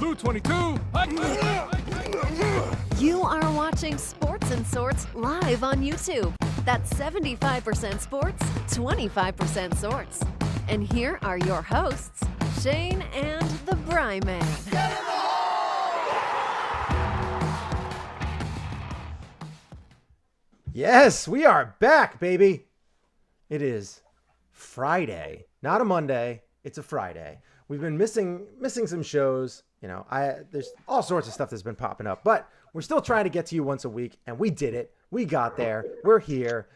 Blue 22. You are watching Sports and Sorts live on YouTube. That's 75% sports, 25% sorts. And here are your hosts, Shane and the Bry Man. Yes, we are back, baby. It is Friday, not a Monday. It's a Friday. We've been missing some shows. You know, there's all sorts of stuff that's been popping up, but we're still trying to get to you once a week, and we did it. We got there. We're here.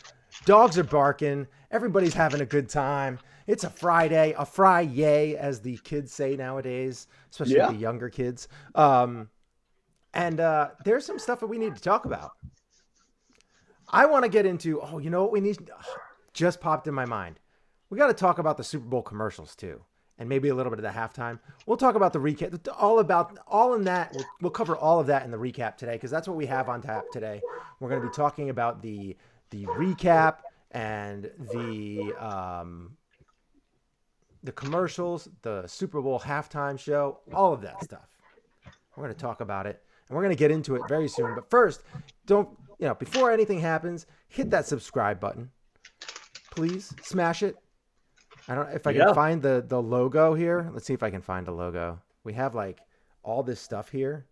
Dogs are barking. Everybody's having a good time. It's a Friday, a Fry-yay, as the kids say nowadays, especially the younger kids. And there's some stuff that we need to talk about. I want to get into, you know what we need? Just popped in my mind. We got to talk about the Super Bowl commercials too. And maybe a little bit of the halftime. We'll talk about the recap, all in that. We'll cover all of that in the recap today, because that's what we have on tap today. We're going to be talking about the recap and the commercials, the Super Bowl halftime show, all of that stuff. We're going to talk about it, and we're going to get into it very soon. But first, before anything happens, hit that subscribe button. Please smash it. I don't know if I can find the logo here. Let's see if I can find a logo. We have like all this stuff here,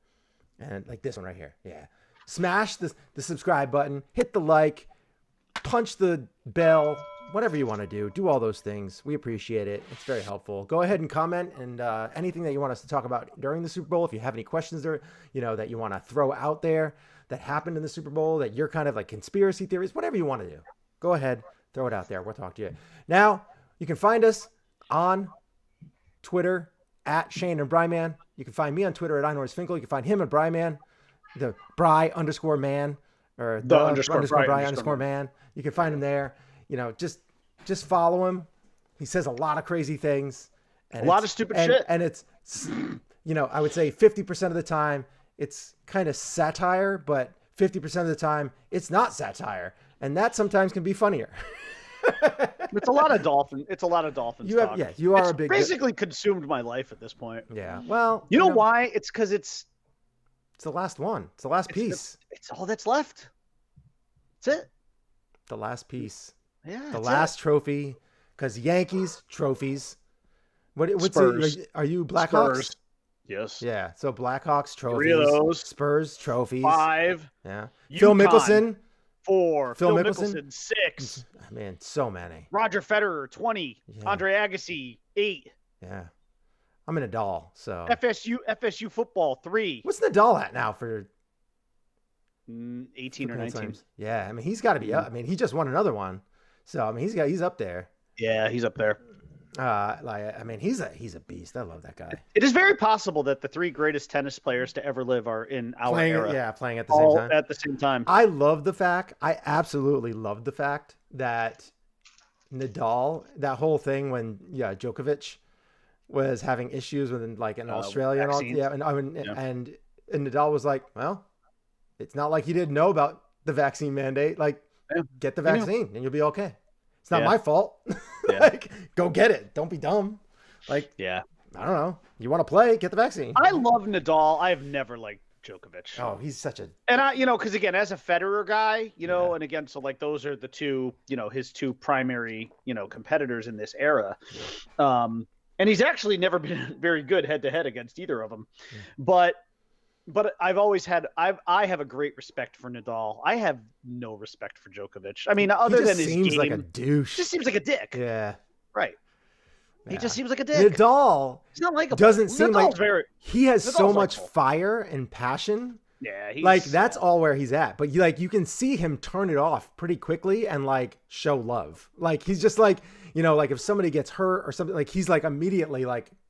and like this one right here. Yeah. Smash the subscribe button, hit the like, punch the bell, whatever you want to do. Do all those things. We appreciate it. It's very helpful. Go ahead and comment, and anything that you want us to talk about during the Super Bowl. If you have any questions there, that you want to throw out there that happened in the Super Bowl, that you're kind of like conspiracy theories, whatever you want to do. Go ahead, throw it out there. We'll talk to you. Now, you can find us on Twitter at Shane and Bryman. You can find me on Twitter at iNorrisFinkle. You can find him at Bryman, the Bry_man, or the underscore Bry_man. You can find him there. Just follow him. He says a lot of crazy things. And a lot of stupid shit. And it's, I would say 50% of the time it's kind of satire, but 50% of the time it's not satire. And that sometimes can be funnier. It's a lot of dolphins. It's a lot of dolphins. You are a big. Basically, consumed my life at this point. Yeah. Well, you know why? It's because it's the last one. It's the last piece. It's all that's left. That's it. The last piece. Yeah. The last trophy. Because Yankees trophies. What's Spurs. Are you Blackhawks? Yes. Yeah. So Blackhawks trophies. 3 of those. Spurs trophies. 5. Yeah. UConn, Phil Mickelson. 4. Phil Mickelson 6. Man, so many. Roger Federer 20. Yeah. Andre Agassi 8. Yeah. I'm Nadal, so FSU football 3. What's Nadal at now for 18 or 19? Yeah, I mean he's got to be up. I mean he just won another one, so I mean he's up there. Yeah, he's up there. He's a beast. I love that guy. It is very possible that the 3 greatest tennis players to ever live are in our era. Yeah, playing at the same time. At the same time. I absolutely love the fact that Nadal, that whole thing when Djokovic was having issues with in Australia and all, and Nadal was like, well, it's not like he didn't know about the vaccine mandate. Like, get the vaccine and you'll be okay. It's not my fault. Go get it. Don't be dumb. I don't know. You want to play? Get the vaccine. I love Nadal. I have never liked Djokovic. Oh, he's such a. And because again, as a Federer guy, and again, so those are the two, his 2 primary, competitors in this era. Yeah. And he's actually never been very good head to head against either of them. Yeah. But I've always had I have a great respect for Nadal. I have no respect for Djokovic. I mean, other than his seems game, like a douche. Just seems like a dick. Yeah. Right. Yeah. He just seems like a dick. Nadal he's not likable. Doesn't seem Nadal's like he has so much fire and passion. Yeah, that's all where he's at. But you can see him turn it off pretty quickly and show love. He's just if somebody gets hurt or something, he's immediately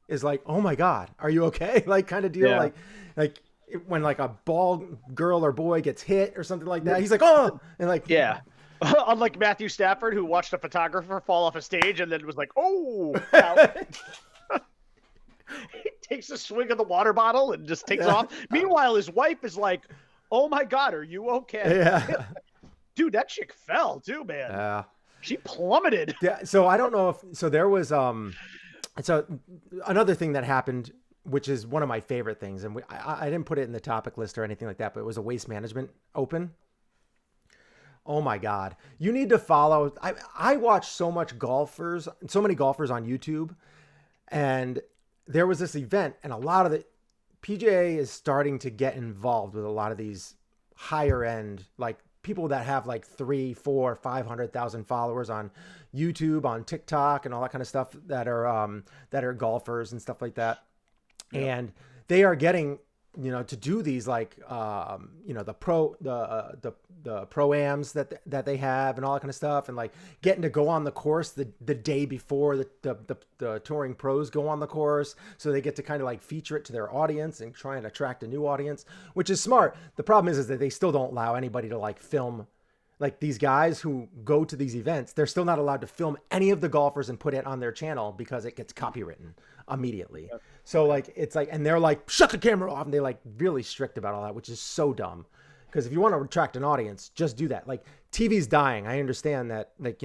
is oh my God, are you okay? Kind of deal. Yeah. When a ball girl or boy gets hit or something like that, he's oh, and yeah. Unlike Matthew Stafford, who watched a photographer fall off a stage and then was oh. He takes a swig of the water bottle and just takes off. Meanwhile, his wife is like, oh my God, are you okay? Yeah. Dude, that chick fell too, man. Yeah. She plummeted. Yeah. So I don't know if there was so another thing that happened which is one of my favorite things. And I didn't put it in the topic list or anything like that, but it was a Waste Management Open. Oh my God. You need to follow. I watch so many golfers on YouTube, and there was this event, and a lot of the PGA is starting to get involved with a lot of these higher end, like people that have like 3, 4, 500,000 followers on YouTube, on TikTok, and all that kind of stuff that are golfers and stuff like that. Yeah. And they are getting, to do these like, the pro-ams that they have and all that kind of stuff, and like getting to go on the course the day before the touring pros go on the course. So they get to kind of like feature it to their audience and try and attract a new audience, which is smart. The problem is that they still don't allow anybody to like film, like these guys who go to these events, they're still not allowed to film any of the golfers and put it on their channel because it gets copywritten immediately. Yep. So like, it's like, and they're like, shut the camera off. And they're like really strict about all that, which is so dumb. Because if you want to attract an audience, just do that. Like TV's dying. I understand that, like,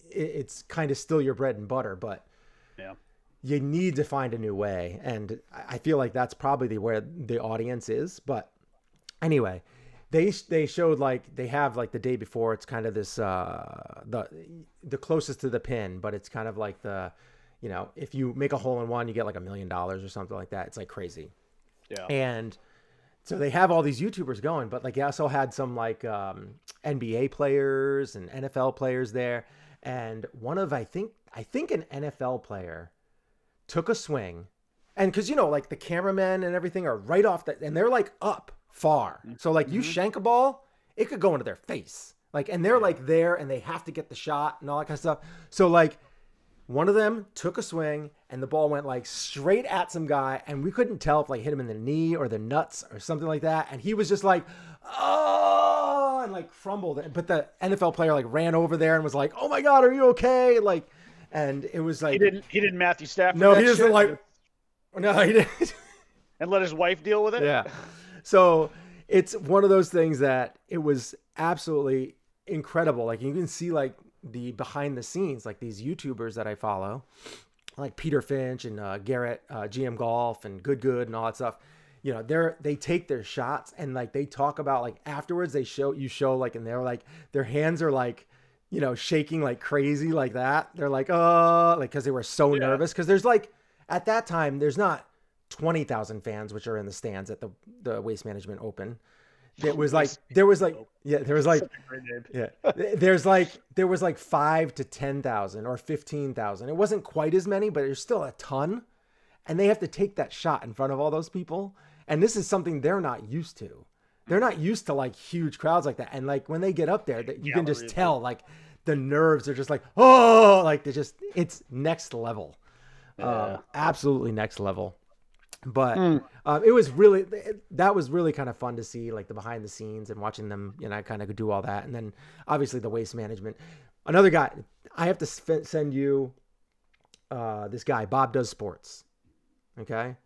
it's kind of still your bread and butter, but yeah, you need to find a new way. And I feel like that's probably where the audience is. But anyway, they showed like, they have like the day before, it's kind of this, the closest to the pin, but it's kind of like if you make a hole in one, you get like $1 million or something like that. It's like crazy. Yeah. And so they have all these YouTubers going, but like they also had some like NBA players and NFL players there. And one of, I think an NFL player took a swing, and cause like the cameramen and everything are right off and they're like up far. So like you shank a ball, it could go into their face. Like, and they're like there and they have to get the shot and all that kind of stuff. So like, one of them took a swing and the ball went like straight at some guy, and we couldn't tell if like hit him in the knee or the nuts or something like that. And he was just like, oh, and like crumbled. But the NFL player like ran over there and was like, oh my God, are you okay? Like, and it was like, he didn't Matthew Stafford. No, he doesn't like, no, he didn't. And let his wife deal with it. Yeah. So it's one of those things that it was absolutely incredible. Like you can see like the behind the scenes, like these YouTubers that I follow, like Peter Finch and Garrett, GM Golf and Good and all that stuff. They take their shots and like they talk about like afterwards they show like, and they're like their hands are like, shaking like crazy like that. They're like, oh, like because they were so nervous, because there's like at that time there's not 20,000 fans which are in the stands at the Waste Management Open. There was like 5 to 10,000 or 15,000. It wasn't quite as many, but there's still a ton. And they have to take that shot in front of all those people. And this is something they're not used to. They're not used to like huge crowds like that. And like when they get up there, you can just tell like the nerves are just like, oh, like it's next level. Yeah. Absolutely next level. But that was really kind of fun to see, like the behind the scenes and watching them, kind of do all that. And then obviously the Waste Management. Another guy, I have to send you this guy, Bob Does Sports. Okay.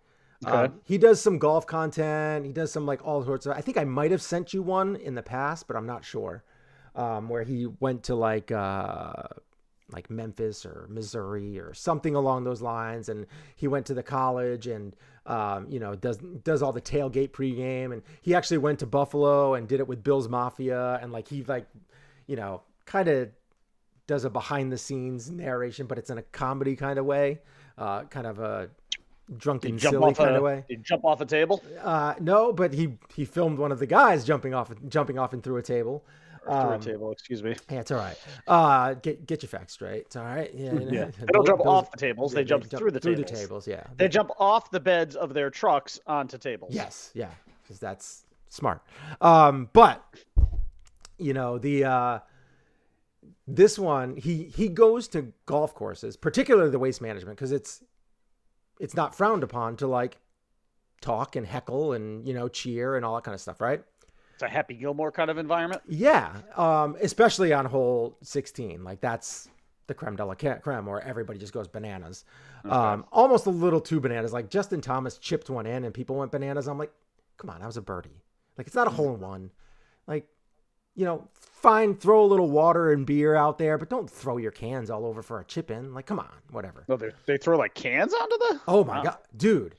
He does some golf content. He does some like all sorts of, I think I might have sent you one in the past, but I'm not sure, where he went to like Memphis or Missouri or something along those lines. And he went to the college and, does all the tailgate pregame. And he actually went to Buffalo and did it with Bill's Mafia. And like, he like, kind of does a behind the scenes narration, but it's in a comedy kind of way, kind of a drunken, silly kind of way. Did he jump off a table? No, but he filmed one of the guys jumping off and through a table. Through a table, excuse me. Yeah, it's all right. Get your facts straight. It's all right. Yeah, They don't jump off the tables. They jump through the tables. Through the tables, yeah. They jump off the beds of their trucks onto tables. Yes, yeah, because that's smart. But this one, he goes to golf courses, particularly the Waste Management, because it's not frowned upon to like talk and heckle and cheer and all that kind of stuff, right? It's a Happy Gilmore kind of environment. Yeah. Especially on hole 16. Like that's the creme de la creme where everybody just goes bananas. Okay. Almost a little too bananas. Like Justin Thomas chipped one in and people went bananas. I'm like, come on, that was a birdie. Like it's not a hole in one. Like, fine, throw a little water and beer out there, but don't throw your cans all over for a chip in. Like, come on, whatever. No, they throw like cans onto the. Oh my God, dude.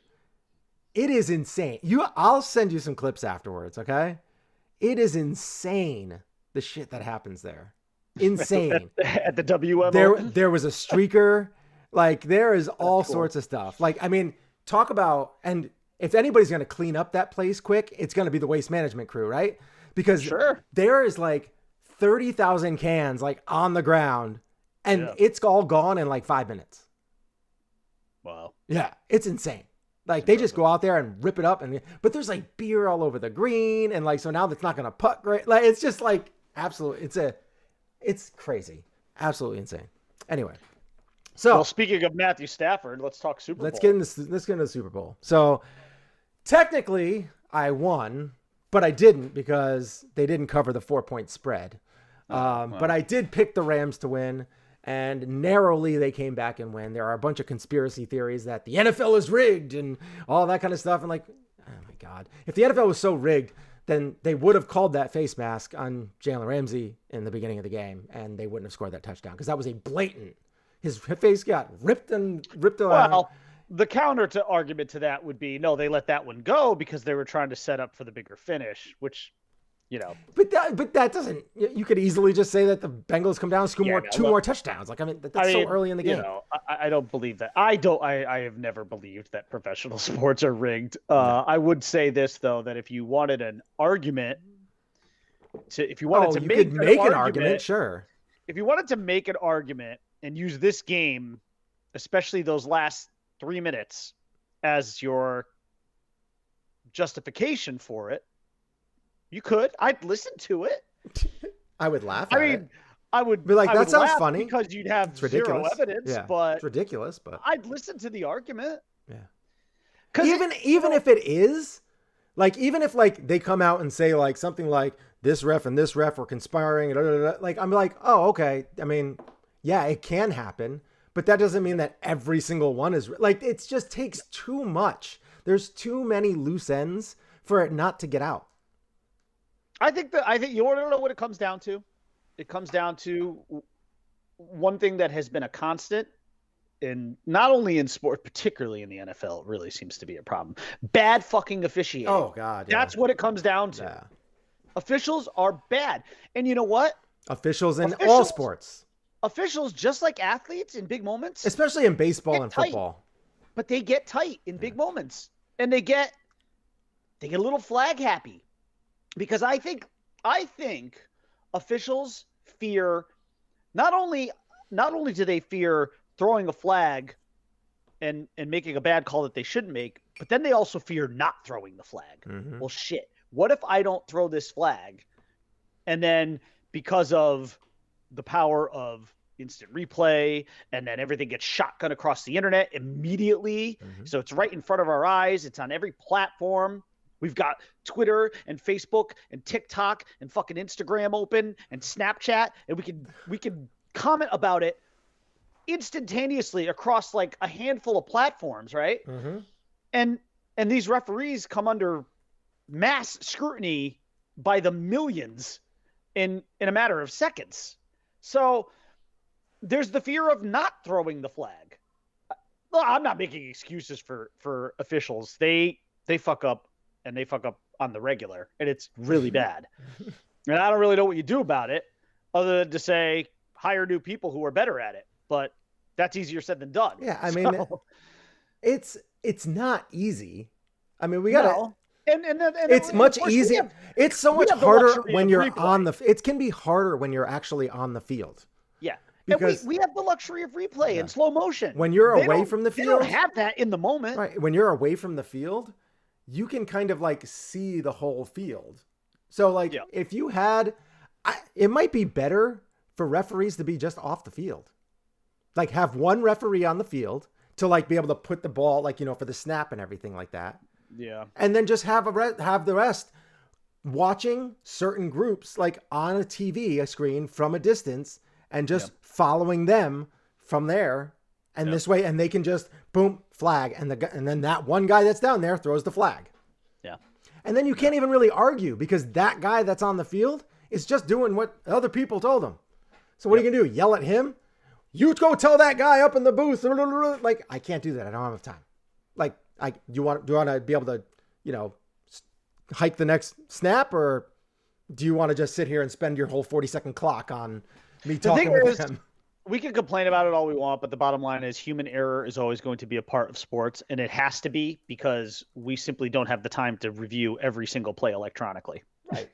It is insane. I'll send you some clips afterwards, okay? It is insane, the shit that happens there. Insane. At the WM. There was a streaker. Like, there is all sorts of stuff. Like, I mean, talk about, and if anybody's going to clean up that place quick, it's going to be the waste management crew, right? Because there is like 30,000 cans like on the ground, and it's all gone in like 5 minutes. Wow. Yeah, it's insane. Like, they just go out there and rip it up, but there's like beer all over the green, and like, so now that's not going to putt great. Like, it's just like absolutely, it's crazy, absolutely insane. Anyway, so well, speaking of Matthew Stafford, let's talk Super Bowl. Let's get into the Super Bowl. So technically, I won, but I didn't because they didn't cover the 4-point spread. But I did pick the Rams to win. And narrowly, they came back and win. There are a bunch of conspiracy theories that the NFL is rigged and all that kind of stuff. And like, oh my God, if the NFL was so rigged, then they would have called that face mask on Jalen Ramsey in the beginning of the game, and they wouldn't have scored that touchdown because that was a blatant. His face got ripped around. Well, the counter to argument to that would be, no, they let that one go because they were trying to set up for the bigger finish, which, you know. But that doesn't. You could easily just say that the Bengals come down and score two more touchdowns. Like, I mean, that's so early in the game. You know, I don't believe that. I have never believed that professional sports are rigged. I would say this though, that if you wanted an argument, if you wanted to make an argument, sure. If you wanted to make an argument and use this game, especially those last 3 minutes, as your justification for it. You could. I'd listen to it. I would laugh. I would be like, that sounds funny because you'd have zero evidence. Yeah, but it's ridiculous. But I'd listen to the argument. Yeah. Because even if it is, like, even if like they come out and say like something like this ref and this ref were conspiring, like I'm like, oh, okay. I mean, yeah, it can happen, but that doesn't mean that every single one is like. It just takes too much. There's too many loose ends for it not to get out. I think you want to know what it comes down to. It comes down to one thing that has been a constant in not only in sport, particularly in the NFL, it really seems to be a problem. Bad fucking officiating. Oh God, yeah. That's what it comes down to. Yeah. Officials are bad, and you know what? Officials in all sports. Officials, just like athletes in big moments, especially in baseball and football, but they get tight in big moments, and they get a little flag happy. Because I think officials fear not only do they fear throwing a flag and making a bad call that they shouldn't make, but then they also fear not throwing the flag. Mm-hmm. Well, shit. What if I don't throw this flag? And then because of the power of instant replay, and then everything gets shotgun across the internet immediately. Mm-hmm. So it's right in front of our eyes. It's on every platform. We've got Twitter and Facebook and TikTok and fucking Instagram open and Snapchat, and we can comment about it instantaneously across like a handful of platforms, right? Mm-hmm. And these referees come under mass scrutiny by the millions in a matter of seconds. So there's the fear of not throwing the flag. Well, I'm not making excuses for officials. They fuck up. And they fuck up on the regular, and it's really bad. And I don't really know what you do about it other than to say, hire new people who are better at it. But that's easier said than done. Yeah, I mean, it's not easy. I mean, we gotta. And it's much easier. It's so much harder when you're on the. It can be harder when you're actually on the field. Yeah, because we have the luxury of replay and slow motion. When you're away from the field, they don't have that in the moment. Right. When you're away from the field, you can kind of like see the whole field. So like if you had, it might be better for referees to be just off the field. Like have one referee on the field to like be able to put the ball, like, you know, for the snap and everything like that. Yeah. And then just have the rest watching certain groups like on a TV, a screen from a distance, and just following them from there. And this way, and they can just boom, flag, and then that one guy that's down there throws the flag. Yeah. And then you can't even really argue because that guy that's on the field is just doing what other people told him. So what are you gonna do? Yell at him? You go tell that guy up in the booth. Like, I can't do that. I don't have time. Like, do you want to be able to, hike the next snap, or do you want to just sit here and spend your whole 40-second clock on me talking with them? We can complain about it all we want, but the bottom line is human error is always going to be a part of sports, and it has to be because we simply don't have the time to review every single play electronically. Right.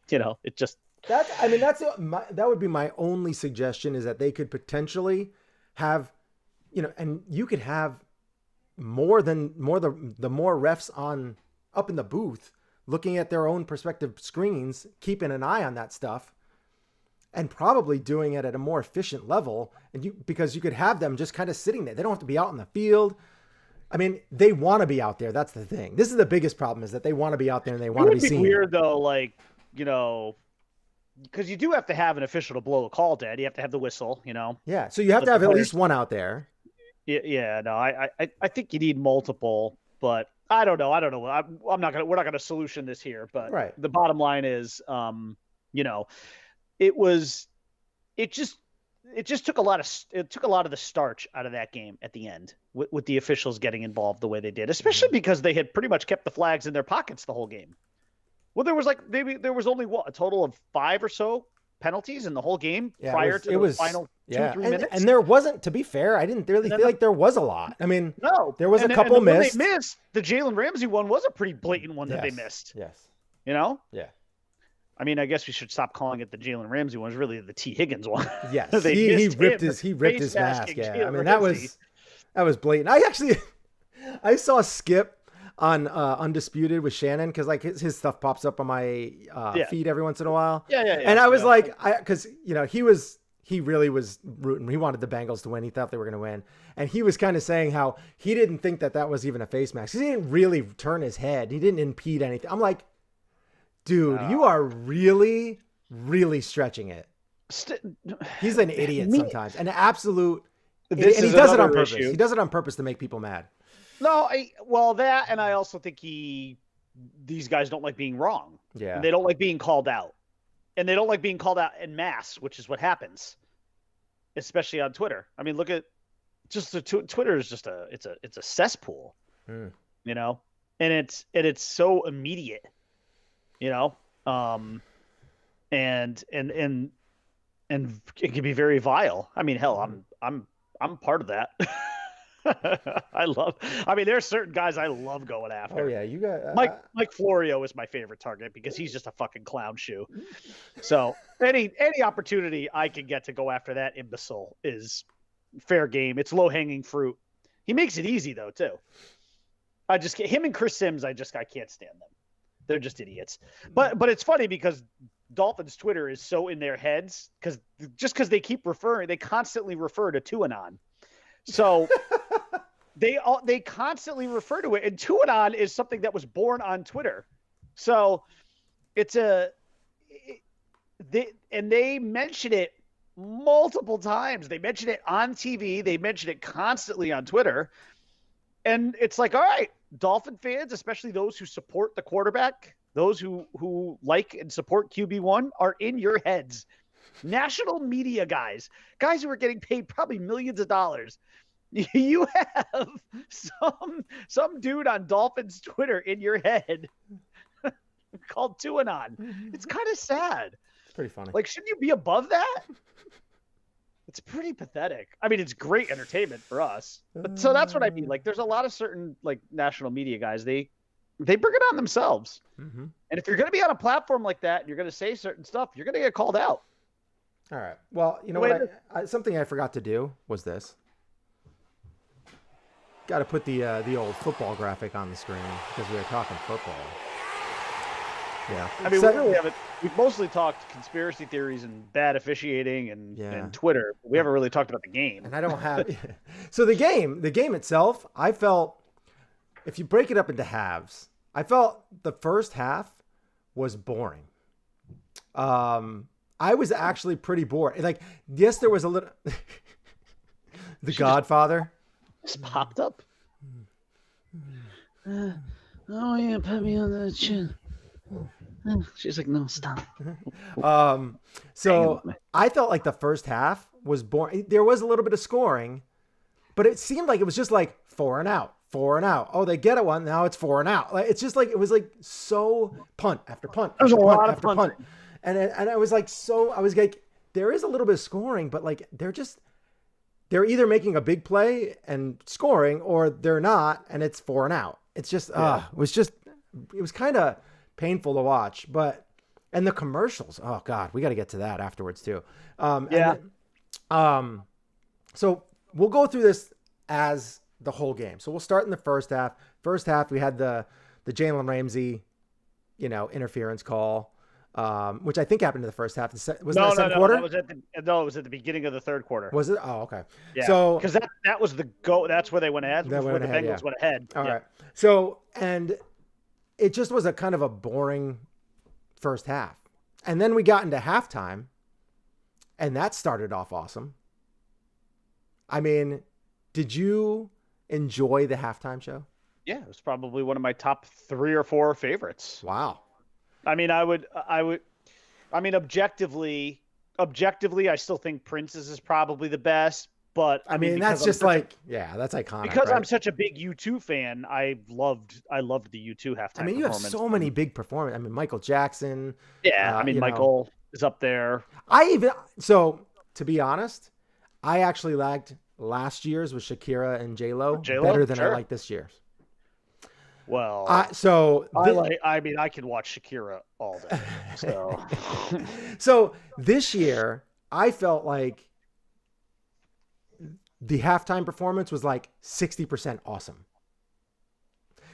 It just that would be my only suggestion, is that they could potentially have, and you could have the more refs on up in the booth looking at their own perspective screens, keeping an eye on that stuff, and probably doing it at a more efficient level. And because you could have them just kind of sitting there. They don't have to be out in the field. I mean, they want to be out there. That's the thing. This is the biggest problem, is that they want to be out there and they want to be seen. It would be weird though, because you do have to have an official to blow a call dead. You have to have the whistle, Yeah. So you have to have at least one out there. Yeah. No, I think you need multiple, but I don't know. We're not going to solution this here, but right. The bottom line is, it just took a lot of the starch out of that game at the end with the officials getting involved the way they did, especially because they had pretty much kept the flags in their pockets the whole game. Well, there was only a total of 5 or so penalties in the whole game prior to the final 2-3 minutes. And there wasn't, to be fair, I didn't really feel like there was a lot. I mean, no, there was a couple missed. They missed. The Jalen Ramsey one was a pretty blatant one that they missed. Yes. Yeah. I mean, I guess we should stop calling it the Jalen Ramsey one. It's really the T. Higgins one. Yes. he ripped his mask. Yeah. I mean, that was blatant. I saw Skip on Undisputed with Shannon, because like his stuff pops up on my feed every once in a while. Yeah. And I was because he really was rooting. He wanted the Bengals to win. He thought they were going to win, and he was kind of saying how he didn't think that was even a face mask. He didn't really turn his head. He didn't impede anything. I'm like, dude, you are really, really stretching it. He's an idiot sometimes, an absolute. And he does it on purpose. Issue. He does it on purpose to make people mad. No, and I also think these guys don't like being wrong. Yeah. And they don't like being called out. And they don't like being called out en masse, which is what happens, especially on Twitter. I mean, look at Twitter is just it's a cesspool, and it's so immediate, and it can be very vile. I mean, hell, I'm part of that. There's certain guys I love going after. Oh yeah, you got Mike Florio is my favorite target because he's just a fucking clown shoe. So any opportunity I can get to go after that imbecile is fair game. It's low hanging fruit. He makes it easy though too. Him and Chris Sims, I can't stand them. They're just idiots. But it's funny because Dolphins Twitter is so in their heads because they constantly refer to Tuanon. So they constantly refer to it, and Tuanon is something that was born on Twitter. So they mention it multiple times. They mention it on TV. They mention it constantly on Twitter. And it's like, all right, Dolphin fans, especially those who support the quarterback, those who like and support QB1 are in your heads. National media guys who are getting paid probably millions of dollars. You have some dude on Dolphins Twitter in your head called Tuanon. It's kind of sad. It's pretty funny. Like, shouldn't you be above that? It's pretty pathetic. I mean, it's great entertainment for us. But so that's what I mean. Like, there's a lot of certain like national media guys, they bring it on themselves. Mm-hmm. And if you're going to be on a platform like that and you're going to say certain stuff, you're going to get called out. All right. Well, you know what? Something I forgot to do was this. Got to put the old football graphic on the screen because we were talking football. Yeah. I mean, we really haven't. We've mostly talked conspiracy theories and bad officiating and Twitter. We haven't really talked about the game. And I don't have. So the game itself, I felt, if you break it up into halves, I felt the first half was boring. I was actually pretty bored. Like, yes, there was a little. The Godfather. Just popped up. Oh yeah, pat me on the chin. She's like, no, stop. So I felt like the first half was boring. There was a little bit of scoring, but it seemed like it was just like 4 and out, 4 and out. Oh, they get it one. Now it's 4 and out. Like, it's just like, it was like so punt after punt. There's after a punt lot of after punting. punt. And I was like, I was like, there is a little bit of scoring, but like, they're either making a big play and scoring or they're not. And it's 4 and out. It's just, it was kind of painful to watch, and the commercials. Oh God, we got to get to that afterwards too. So we'll go through this as the whole game. So we'll start in the first half. First half, we had the Jalen Ramsey, interference call, which I think happened in the first half. Was that the second quarter? It was at the beginning of the third quarter. Was it? Oh, okay. Yeah. So because that was the go. That's where they went ahead. Before the Bengals went ahead. All right. So, and it just was a kind of a boring first half. And then we got into halftime, and that started off awesome. I mean, did you enjoy the halftime show? Yeah, it was probably one of my top 3 or 4 favorites. Wow. I mean, objectively, I still think Prince's is probably the best. But I mean that's just that's iconic. Because I'm such a big U2 fan, I loved the U2 halftime. I mean, you have so many big performers. I mean, Michael Jackson. Yeah, Michael is up there. To be honest, I actually liked last year's with Shakira and J-Lo better than I like this year's. Well, I can watch Shakira all day. So, so this year I felt like the halftime performance was like 60% awesome.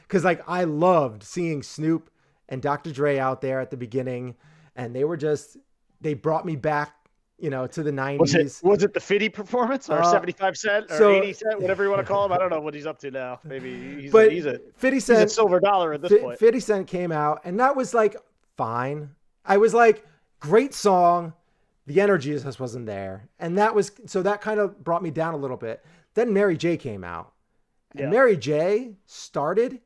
Cause like I loved seeing Snoop and Dr. Dre out there at the beginning, and they brought me back, to the 90s. Was it the 50 performance or 75 cent or 80 cent, whatever you want to call him? I don't know what he's up to now. Maybe he's a 50 Cent, he's a silver dollar at this point. 50 Cent came out, and that was like fine. I was like, great song. The energy just wasn't there. And that kind of brought me down a little bit. Then Mary J came out. And Mary J started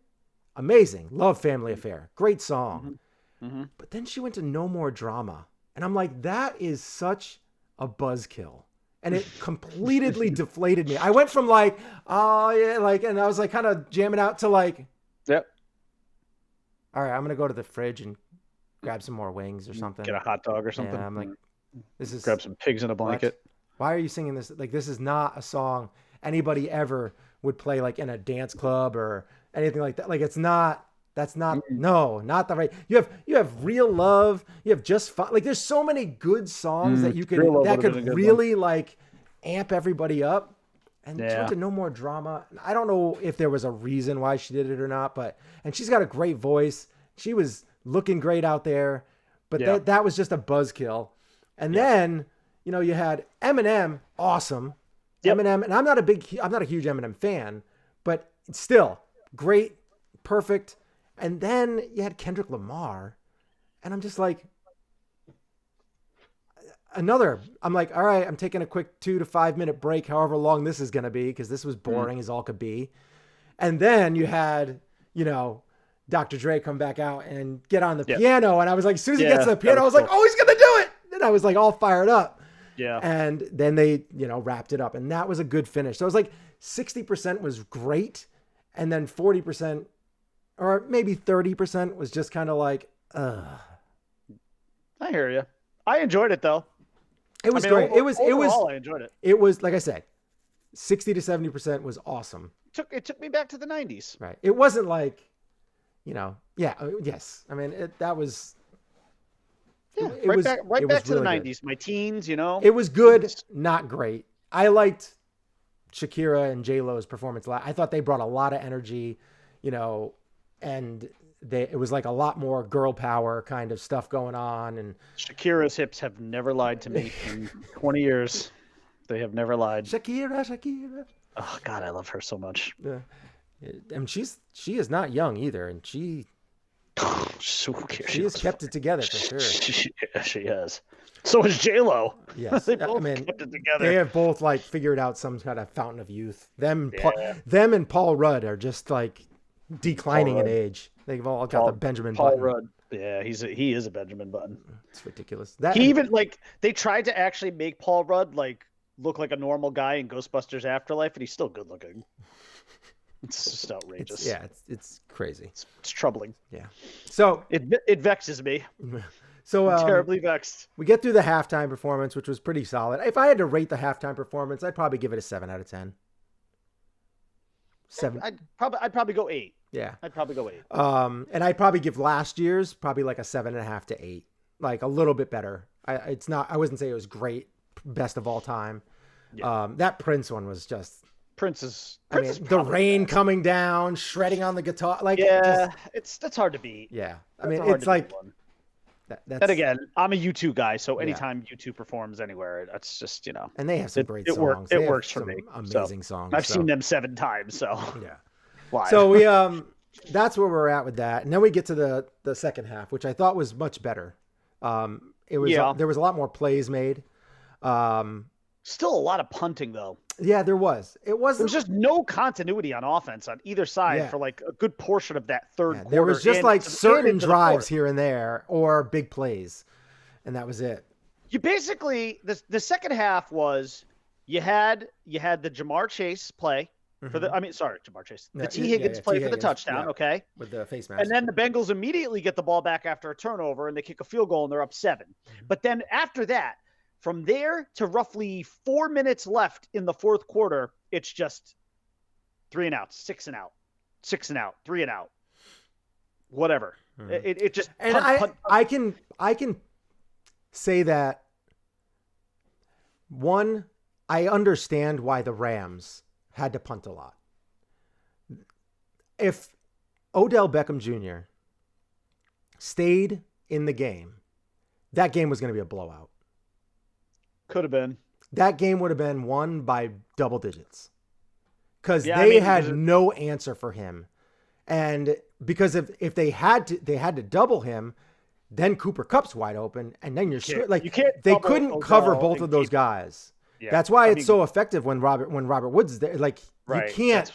amazing. Love Family Affair. Great song. Mm-hmm. But then she went to No More Drama. And I'm like, that is such a buzzkill. And it completely deflated me. I went from like, oh yeah, like, and I was like kind of jamming out to like, yep. All right, I'm going to go to the fridge and grab some more wings or something. Get a hot dog or something. Yeah, I'm like, grab some pigs in a blanket. Why are you singing this? Like, this is not a song anybody ever would play like in a dance club or anything like that. Like, not the right. You have Real Love. You have Just Fun. Like, there's so many good songs that could really like amp everybody up. And she went to No More Drama. I don't know if there was a reason why she did it or not, and she's got a great voice. She was looking great out there, but that was just a buzzkill. And then, you had Eminem, awesome. Yep. Eminem, and I'm not a huge Eminem fan, but still great, perfect. And then you had Kendrick Lamar, and I'm just like, I'm like, all right, I'm taking a quick 2 to 5 minute break, however long this is going to be, because this was boring as all could be. And then you had, Dr. Dre come back out and get on the piano. And I was like, as soon as he gets to the piano, I was like, oh, he's going to do it. And I was like all fired up. Yeah. And then they, wrapped it up, and that was a good finish. So it was like 60% was great. And then 40% or maybe 30% was just kind of like, ugh. I hear you. I enjoyed it though. It was great. I enjoyed it. It was, like I said, 60 to 70% was awesome. It took me back to the 90s. Right. It wasn't like, yes. I mean, that was. Yeah, right back to the 90s. My teens, It was good, not great. I liked Shakira and J-Lo's performance. I thought they brought a lot of energy, and it was like a lot more girl power kind of stuff going on. And Shakira's hips have never lied to me in 20 years. They have never lied. Shakira. Oh God, I love her so much. Yeah. And she is not young either, and she has kept it together for sure. She has. So is J-Lo. Yes, they both kept it together. They have both like figured out some kind of fountain of youth. Them and Paul Rudd are just like declining in age. They've all got the Benjamin Button. Rudd. Yeah, he is a Benjamin Button. It's ridiculous. They tried to actually make Paul Rudd like look like a normal guy in Ghostbusters Afterlife, and he's still good looking. It's just outrageous. It's crazy. It's troubling. Yeah. So it vexes me. So I'm terribly vexed. We get through the halftime performance, which was pretty solid. If I had to rate the halftime performance, I'd probably give it a 7 out of 10. 7. I'd probably go 8. Yeah. I'd probably go 8. And I'd probably give last year's probably like a 7.5 to 8, like a little bit better. I wouldn't say it was great, best of all time. Yeah. That Prince one was just. Prince is the rain coming down, shredding on the guitar, like that's hard to beat. Yeah, I mean it's like. And again, I'm a U2 guy, so anytime U2 performs anywhere, that's just, And they have some great songs. It works for me. Amazing songs. I've seen them 7 times, so. Yeah. Why? So we that's where we're at with that. And then we get to the second half, which I thought was much better. There was a lot more plays made. Still a lot of punting though. Yeah, there was. There was just no continuity on offense on either side for like a good portion of that third quarter. There was just like certain drives here and there or big plays, and that was it. You basically the second half was you had the Jamar Chase play for the Jamar Chase. The T. Higgins play for the touchdown, okay? With the face mask. And then the Bengals immediately get the ball back after a turnover and they kick a field goal and they're up 7. But then after that, from there to roughly 4 minutes left in the fourth quarter, it's just 3 and out, 6 and out, 6 and out, 3 and out, whatever. It just and I can say that one, I understand why the Rams had to punt a lot. If Odell Beckham Jr. stayed in the game, that game was going to be a blowout. Could have been. That game would have been won by double digits because they had no answer for him. And because if they had to double him, then Cooper Kupp's wide open. And then you're screwed. Like they couldn't cover both of those guys. Yeah. That's why it's so effective when Robert Woods is there. Like you can't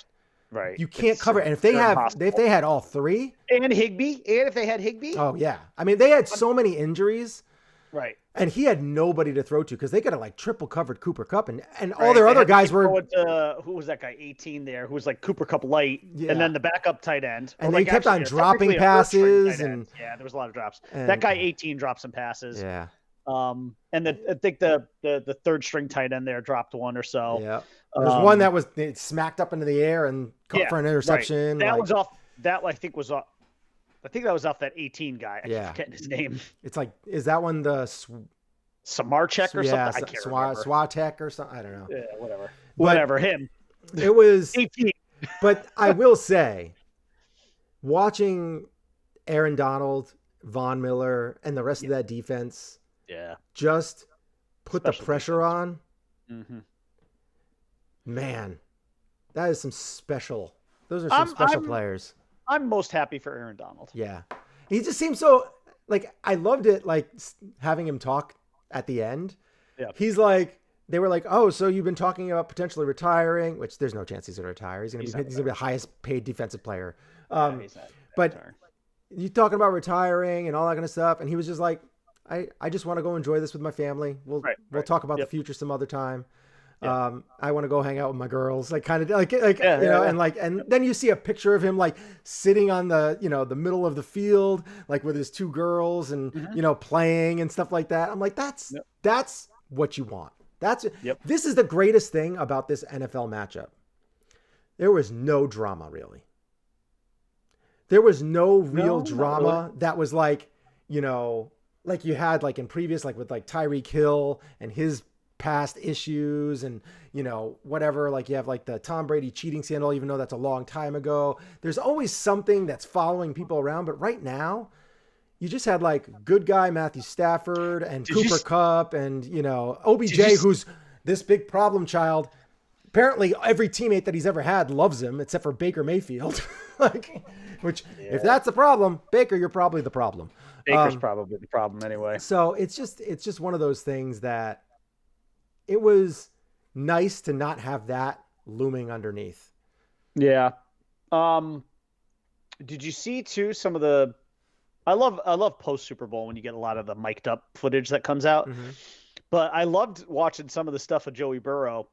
cover. And if they had all 3 and if they had Higbee. Oh yeah. I mean, they had so many injuries. Right. And he had nobody to throw to because they could have like triple covered Cooper Kupp and all their other guys were. Who was that guy 18 there? Who was like Cooper Kupp light, and then the backup tight end. And they kept on dropping passes, and there was a lot of drops. That guy 18 dropped some passes. Yeah. And I think the third string tight end there dropped one or so. Yeah. There's one that was smacked up into the air and caught for an interception. Right. That was off. That I think was off. I think that was off that 18 guy. I keep forgetting his name. It's like, is that one the Samarchek or something? I can't remember. Swatek or something? I don't know. Yeah, whatever. Him. It was 18. But I will say, watching Aaron Donald, Von Miller, and the rest of that defense just put the pressure on, man, that is some special. Those are some special players. I'm most happy for Aaron Donald. Yeah. He just seems so, like, I loved it, like, having him talk at the end. Yeah. He's like, they were like, oh, so you've been talking about potentially retiring, which there's no chance he's going to retire. He's going to be the highest paid defensive player. But you talking about retiring and all that kind of stuff. And he was just like, I just want to go enjoy this with my family. We'll talk about the future some other time. Yeah. I want to go hang out with my girls, like kind of like and then you see a picture of him like sitting on the the middle of the field, like with his 2 girls and playing and stuff like that. I'm like, that's what you want. This is the greatest thing about this NFL matchup. There was no drama really. There was no real drama that was like like you had like in previous, like with like Tyreek Hill and his past issues and whatever, like you have like the Tom Brady cheating scandal, even though that's a long time ago. There's always something that's following people around, but right now you just had like good guy Matthew Stafford and Cooper Kupp and OBJ, who's this big problem child. Apparently every teammate that he's ever had loves him except for Baker Mayfield. If that's the problem, Baker, you're probably the problem. Baker's probably the problem anyway. So it's just one of those things that it was nice to not have that looming underneath. Yeah. Did you see too some of the? I love post Super Bowl when you get a lot of the mic'd up footage that comes out. Mm-hmm. But I loved watching some of the stuff of Joey Burrow.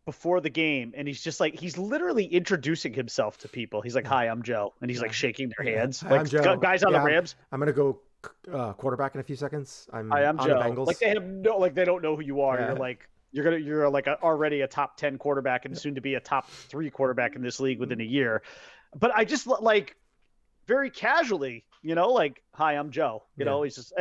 before the game, and he's just like, he's literally introducing himself to people. He's like, "Hi, I'm Joe," and he's like shaking their hands, Hi, like I'm Joe. guys on the Rams. I'm gonna go quarterback in a few seconds. Hi, I'm on Joe. the Bengals. Like they don't know who you are. Yeah. You're like already a top 10 quarterback and soon to be a top 3 quarterback in this league within a year. But I just like very casually, like, "Hi, I'm Joe." He's just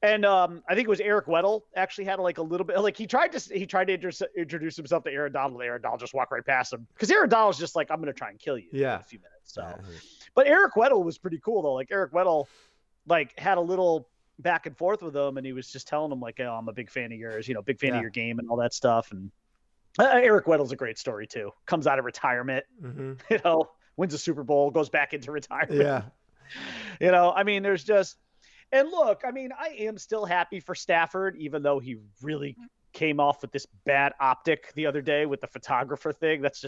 and I think it was Eric Weddle actually had like a little bit, like he tried to introduce himself to Aaron Donald. Aaron Donald just walked right past him because Aaron Donald's just like, "I'm going to try and kill you in a few minutes." So, but Eric Weddle was pretty cool though. Like Eric Weddle, like had a little back and forth with him, and he was just telling him like, "Oh, I'm a big fan of yours, big fan of your game and all that stuff." And Eric Weddle's a great story too. Comes out of retirement, wins a Super Bowl, goes back into retirement. Yeah. I mean, there's just. And look, I mean, I am still happy for Stafford, even though he really came off with this bad optic the other day with the photographer thing. That's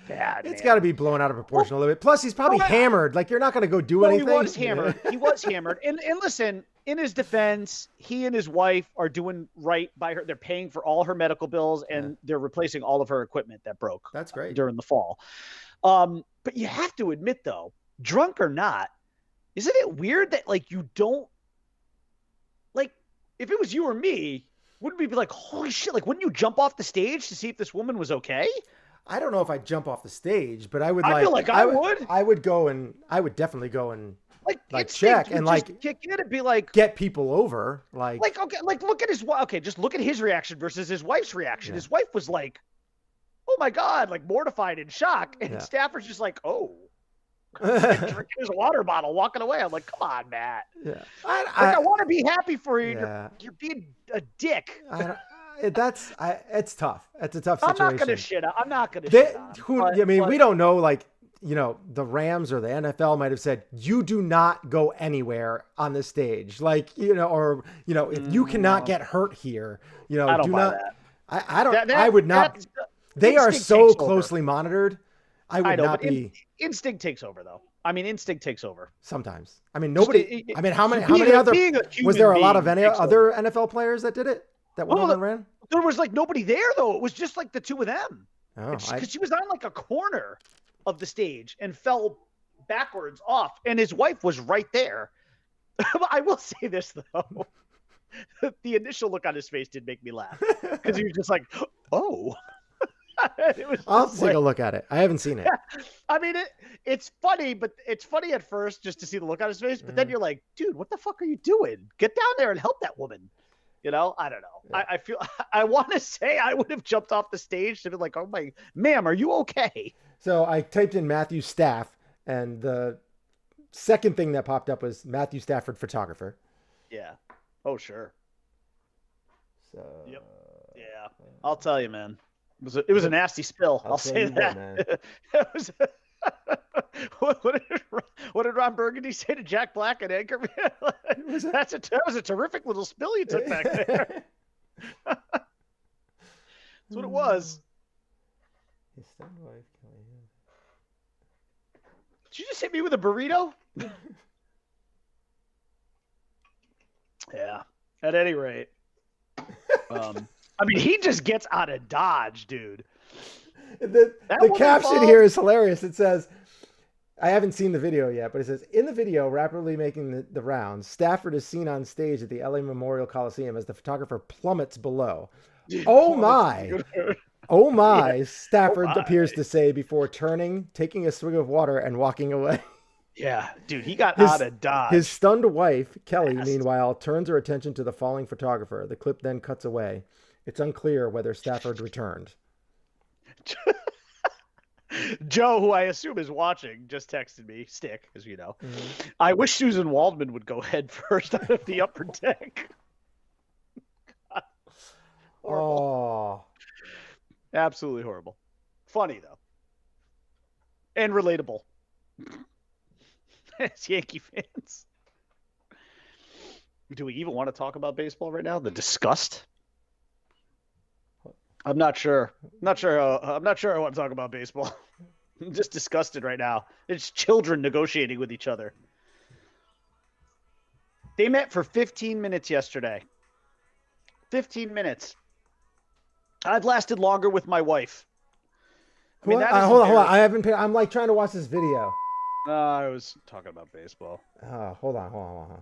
bad. It's got to be blown out of proportion a little bit. Plus, he's probably hammered. Like, you're not going to go do anything. He was hammered. He was hammered. And listen, in his defense, he and his wife are doing right by her. They're paying for all her medical bills, and they're replacing all of her equipment that broke. That's great. During the fall. But you have to admit, though, drunk or not, isn't it weird that, like, you don't, like, if it was you or me, wouldn't we be like, holy shit, like, wouldn't you jump off the stage to see if this woman was okay? I don't know if I'd jump off the stage, but I would feel like I would. I would definitely go and like check and like kick in and be like, get people over. Like okay, like look at just look at his reaction versus his wife's reaction. His wife was like, "Oh my God," like mortified and shocked. And Stafford's just like, "Oh." Drinking his water bottle, walking away. I'm like, come on, Matt. Yeah, I want to be happy for you. Yeah. You're being a dick. It's tough. It's a tough situation. I'm not gonna shit on. I mean, we don't know. Like, the Rams or the NFL might have said, "You do not go anywhere on the stage." Like, if you cannot get hurt here, I don't buy that. I don't. I would not. They are so closely monitored. I would not be. Instinct takes over, though. I mean, instinct takes over. Sometimes. I mean, nobody. I mean, how many other? Was there a lot of other NFL players that did it? That went over and ran? There was like nobody there though. It was just like the two of them. Oh, because she was on like a corner of the stage and fell backwards off, and his wife was right there. I will say this though. The initial look on his face did make me laugh because he was just like, "Oh." I'll take a look at it. I haven't seen it. I mean, it's funny, but it's funny at first just to see the look on his face. But then you're like, dude, what the fuck are you doing? Get down there and help that woman. I don't know. Yeah. I feel I want to say I would have jumped off the stage to be like, "Oh my, ma'am, are you okay?" So I typed in Matthew Staff, and the second thing that popped up was Matthew Stafford, photographer. Yeah. Oh, sure. So. Yep. Yeah. I'll tell you, man. It was a nasty spill. I'll say that. It was. What did Ron Burgundy say to Jack Black and Anchorman? That was a terrific little spill you took back there. That's what it was. Did you just hit me with a burrito? Yeah. At any rate. I mean, he just gets out of Dodge, dude. The caption here is hilarious. It says, I haven't seen the video yet, but it says, in the video, rapidly making the rounds, Stafford is seen on stage at the LA Memorial Coliseum as the photographer plummets below. Oh my. Oh my, yeah. Stafford appears to say before turning, taking a swig of water, and walking away. Yeah, dude, he got out of Dodge. His stunned wife, Kelly, meanwhile, turns her attention to the falling photographer. The clip then cuts away. It's unclear whether Stafford returned. Joe, who I assume is watching, just texted me, Stick, as you know. Mm-hmm. I wish Susan Waldman would go head first out of the upper deck. Oh. Absolutely horrible. Funny, though. And relatable. As Yankee fans. Do we even want to talk about baseball right now? The disgust? I'm not sure. I'm not sure I want to talk about baseball. I'm just disgusted right now. It's children negotiating with each other. They met for 15 minutes yesterday. 15 minutes. I've lasted longer with my wife. I mean, hold on. I haven't paid. I'm like trying to watch this video. I was talking about baseball. Hold on.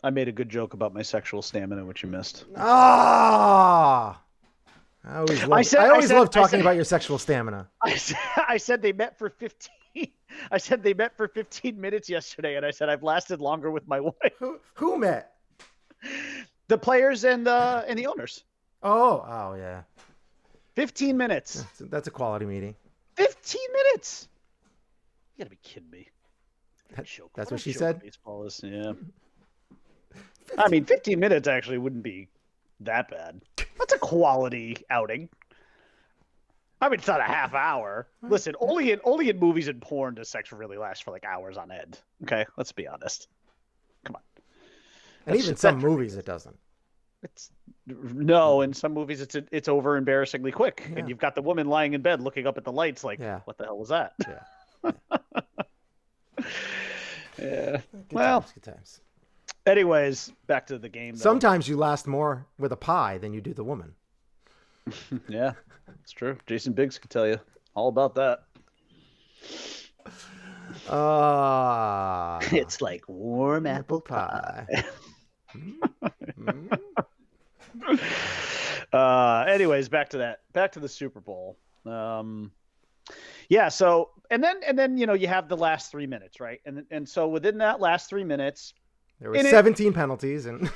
I made a good joke about my sexual stamina, which you missed. Ah. I always love talking about your sexual stamina. I said they met for 15. I said they met for 15 minutes yesterday, and I said I've lasted longer with my wife. Who met? The players and the owners. Oh yeah. 15 minutes. That's a quality meeting. 15 minutes. You gotta be kidding me. That's what she said. Baseball is, yeah. I mean, 15 minutes actually wouldn't be that bad. That's a quality outing. I mean, it's not a half hour. Listen, only in movies and porn does sex really last for like hours on end. Okay, let's be honest. Come on. And even some movies it doesn't. In some movies it's over embarrassingly quick, and you've got the woman lying in bed looking up at the lights like, what the hell was that? Yeah. Good times. Anyways, back to the game. Sometimes you last more with a pie than you do the woman. Yeah, it's true. Jason Biggs could tell you all about that. It's like warm apple pie. Anyways, back to the Super Bowl. Yeah. So, and then you have the last 3 minutes, right? And so within that last 3 minutes, there were 17 penalties, and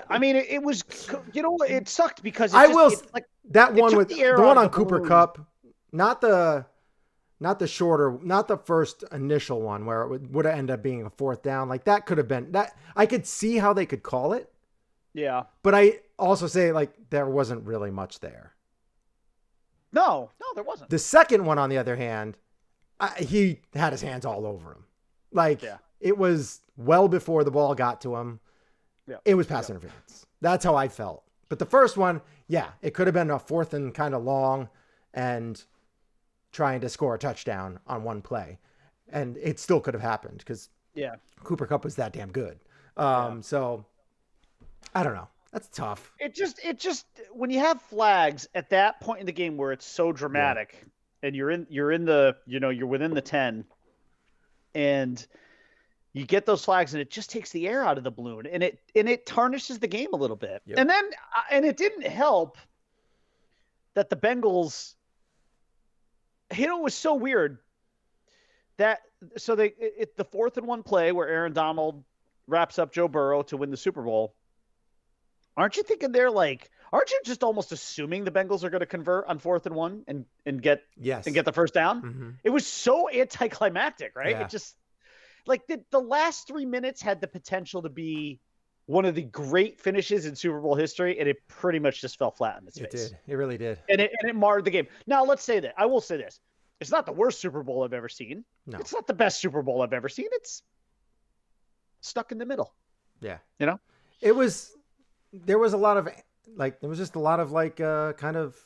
I mean, it was, it sucked because the one on Cooper Kupp, not the first initial one where it would have ended up being a fourth down. Like that could have been that. I could see how they could call it. Yeah. But I also say like there wasn't really much there. No, there wasn't. The second one, on the other hand, he had his hands all over him. Like it was well before the ball got to him. Yeah. It was pass interference. That's how I felt. But the first one, it could have been a fourth and kind of long and trying to score a touchdown on one play. And it still could have happened because Cooper Kupp was that damn good. So I don't know. That's tough. It just when you have flags at that point in the game where it's so dramatic and you're within the 10 and you get those flags and it just takes the air out of the balloon and it tarnishes the game a little bit. Yep. And it didn't help that the Bengals, it was so weird that the 4th and 1 play where Aaron Donald wraps up Joe Burrow to win the Super Bowl. Aren't you thinking aren't you just almost assuming the Bengals are going to convert on 4th and 1 and get the first down? Mm-hmm. It was so anticlimactic, right? Yeah. It just like the last 3 minutes had the potential to be one of the great finishes in Super Bowl history, and it pretty much just fell flat on its face. It did. It really did. And it marred the game. Now, let's say that. I will say this. It's not the worst Super Bowl I've ever seen. No. It's not the best Super Bowl I've ever seen. It's stuck in the middle. Yeah. There was just a lot of kind of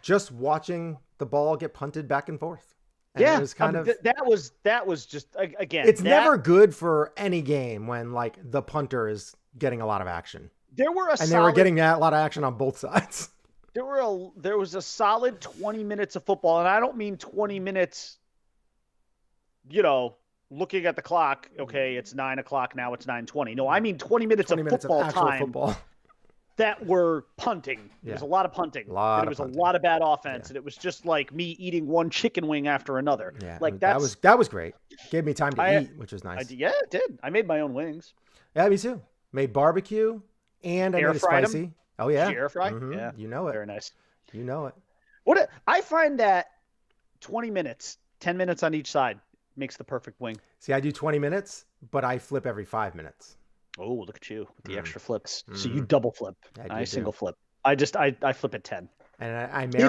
just watching the ball get punted back and forth. And it was kind of that was just again. It's never good for any game when like the punter is getting a lot of action. They were getting a lot of action on both sides. There was a solid 20 minutes of football, and I don't mean 20 minutes. Looking at the clock. Okay, it's 9:00 now. It's 9:20. No, I mean 20 minutes of football time. Football. That were punting. There was a lot of punting. A lot of bad offense, and it was just like me eating one chicken wing after another. Yeah, that was great. Gave me time to eat, which was nice. It did. I made my own wings. Yeah, me too. Made barbecue, and I made it spicy. Them. Oh yeah, did you air fry? Mm-hmm. Yeah, you know it. Very nice. You know it. I find that 20 minutes, 10 minutes on each side makes the perfect wing. See, I do 20 minutes, but I flip every 5 minutes. Oh, look at you with the extra flips. So you double flip. I single flip. I flip at 10. And they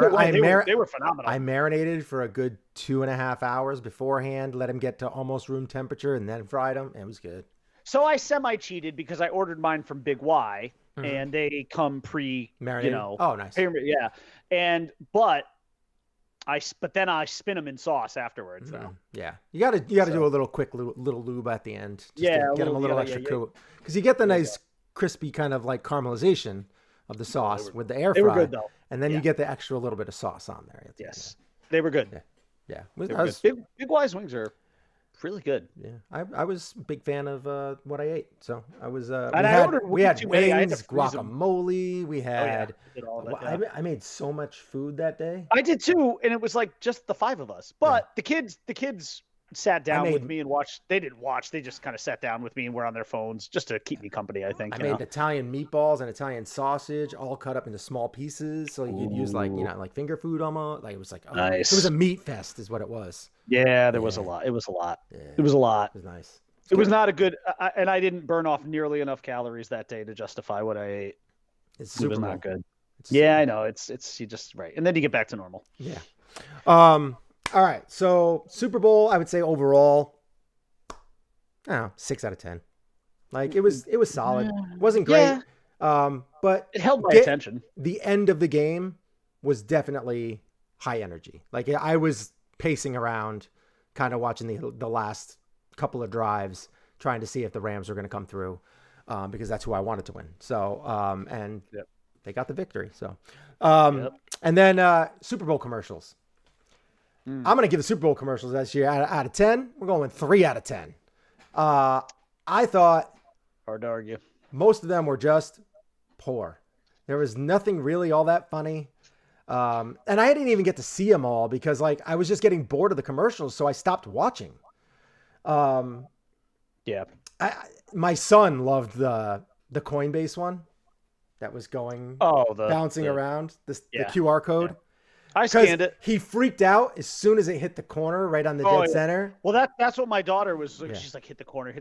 were phenomenal. I marinated for a good 2.5 hours beforehand, let them get to almost room temperature, and then fried them. It was good. So I semi-cheated because I ordered mine from Big Y, and they come marinated. Oh, nice. Yeah, but then I spin them in sauce afterwards. So. Yeah, you got to do a little quick little lube at the end. Just to get them a little extra coat, because you get the nice crispy kind of like caramelization of the sauce with the air They fry. were good though. And then Yeah. you get the extra little bit of sauce on there. At the end. Yes, they were good. Yeah. They were good. Big Wise wings are really good. Yeah, I was a big fan of what I ate. So I was. We had too many. I had to wings, freeze 'em. guaguacamole. We Oh, had. yeah. I did all of it, I yeah. I made so much food that day. I did too, and it was like just the 5 of us. But the kids sat down with me and watched. They didn't watch. They just kind of sat down with me and were on their phones just to keep me company. I think. I made Italian meatballs and Italian sausage, all cut up into small pieces, so you could use like finger food almost. Like it was like Nice. It was a meat fest, is what it was. Yeah, there was a lot. It was a lot. Yeah. It was a lot. It was nice. It was not a good, and I didn't burn off nearly enough calories that day to justify what I ate. It's Super It was Bowl. not good. It's Yeah, I know. It's you just right, and then you get back to normal. Yeah. All right. So Super Bowl, I would say overall, I don't know, 6 out of 10. Like it was solid. It wasn't great. But It held my attention. The end of the game was definitely high energy. Like I was pacing around, kind of watching the last couple of drives, trying to see if the Rams were going to come through, because that's who I wanted to win. So, and they got the victory. So, and then Super Bowl commercials. I'm going to give the Super Bowl commercials this year out of 10. We're going 3 out of 10. I thought Hard to argue. most of them were just poor. There was nothing really all that funny. And I didn't even get to see them all because like I was just getting bored of the commercials. So I stopped watching. My son loved the Coinbase one that was going bouncing around the QR code. Yeah. I scanned it. He freaked out as soon as it hit the corner right on the dead center. Well, that's what my daughter was like. She's like, hit the corner.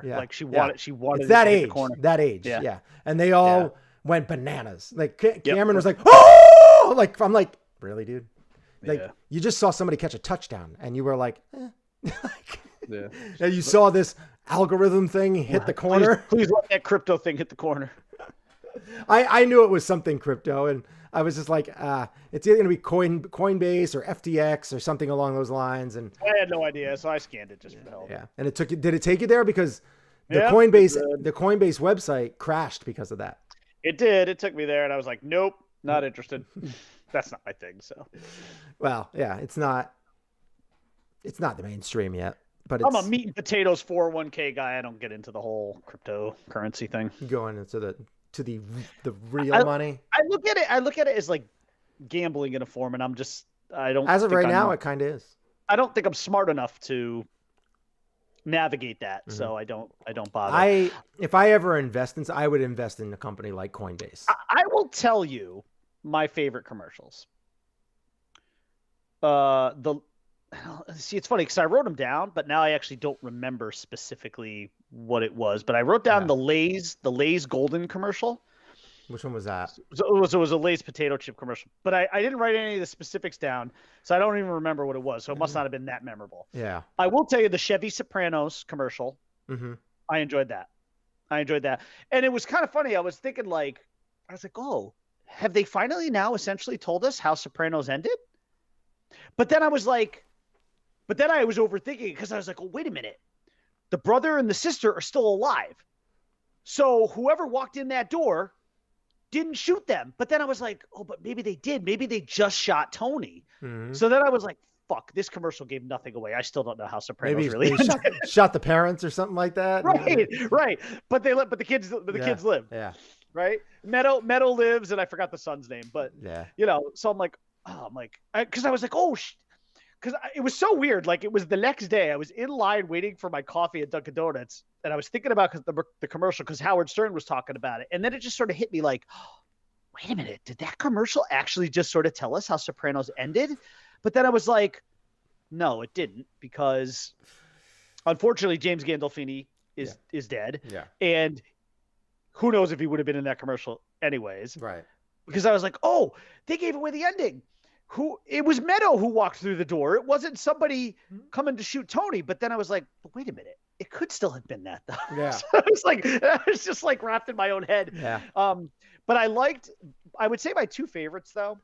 Yeah. Like she wanted it's that to hit age, the corner. that age. Yeah. Yeah. And they all went bananas. Like Cameron was like, oh, like, I'm like, really, dude? Like you just saw somebody catch a touchdown and you were like, And you saw this algorithm thing hit the corner. Please let that crypto thing hit the corner. I knew it was something crypto, and I was just like, it's either going to be Coinbase or FTX or something along those lines. And I had no idea, so I scanned it just for the hell of it. Yeah, and did it take you there? Because the Coinbase website crashed because of that. It did. It took me there, and I was like, nope, not interested. That's not my thing. So, well, yeah, it's not the mainstream yet. But I'm a meat and potatoes 401k guy. I don't get into the whole cryptocurrency thing. Going into the real money. I look at it as like gambling in a form, and I don't. As of right now, it kind of is. I don't think I'm smart enough to navigate that, so I don't bother. If I ever invest in, I would invest in a company like Coinbase. I will tell you my favorite commercials. See, it's funny because I wrote them down, but now I actually don't remember specifically what it was. But I wrote down the Lay's Golden commercial. Which one was that? So it was a Lay's potato chip commercial. But I didn't write any of the specifics down, so I don't even remember what it was. So it must not have been that memorable. Yeah. I will tell you the Chevy Sopranos commercial. Mm-hmm. I enjoyed that. And it was kind of funny. I was thinking oh, have they finally now essentially told us how Sopranos ended? But then I was like, I was overthinking it because I was like, oh, wait a minute. The brother and the sister are still alive. So whoever walked in that door didn't shoot them. But then I was like, oh, but maybe they did. Maybe they just shot Tony. Mm-hmm. So then I was like, fuck, this commercial gave nothing away. I still don't know how Sopranos really shot the parents or something like that. Right. But the kids live. Yeah. Right. Meadow lives, and I forgot the son's name, but so I'm like, because I was like, oh, because it was so weird. Like it was the next day. I was in line waiting for my coffee at Dunkin' Donuts, and I was thinking about the commercial because Howard Stern was talking about it, and then it just sort of hit me like, oh, wait a minute, did that commercial actually just sort of tell us how Sopranos ended? But then I was like, no, it didn't, because unfortunately James Gandolfini is dead, and who knows if he would have been in that commercial anyways, right? Because I was like, oh, they gave away the ending. It was Meadow who walked through the door. It wasn't somebody coming to shoot Tony. But then I was like, wait a minute. It could still have been that, though. Yeah. So I was just like wrapped in my own head. Yeah. But I would say my two favorites, though,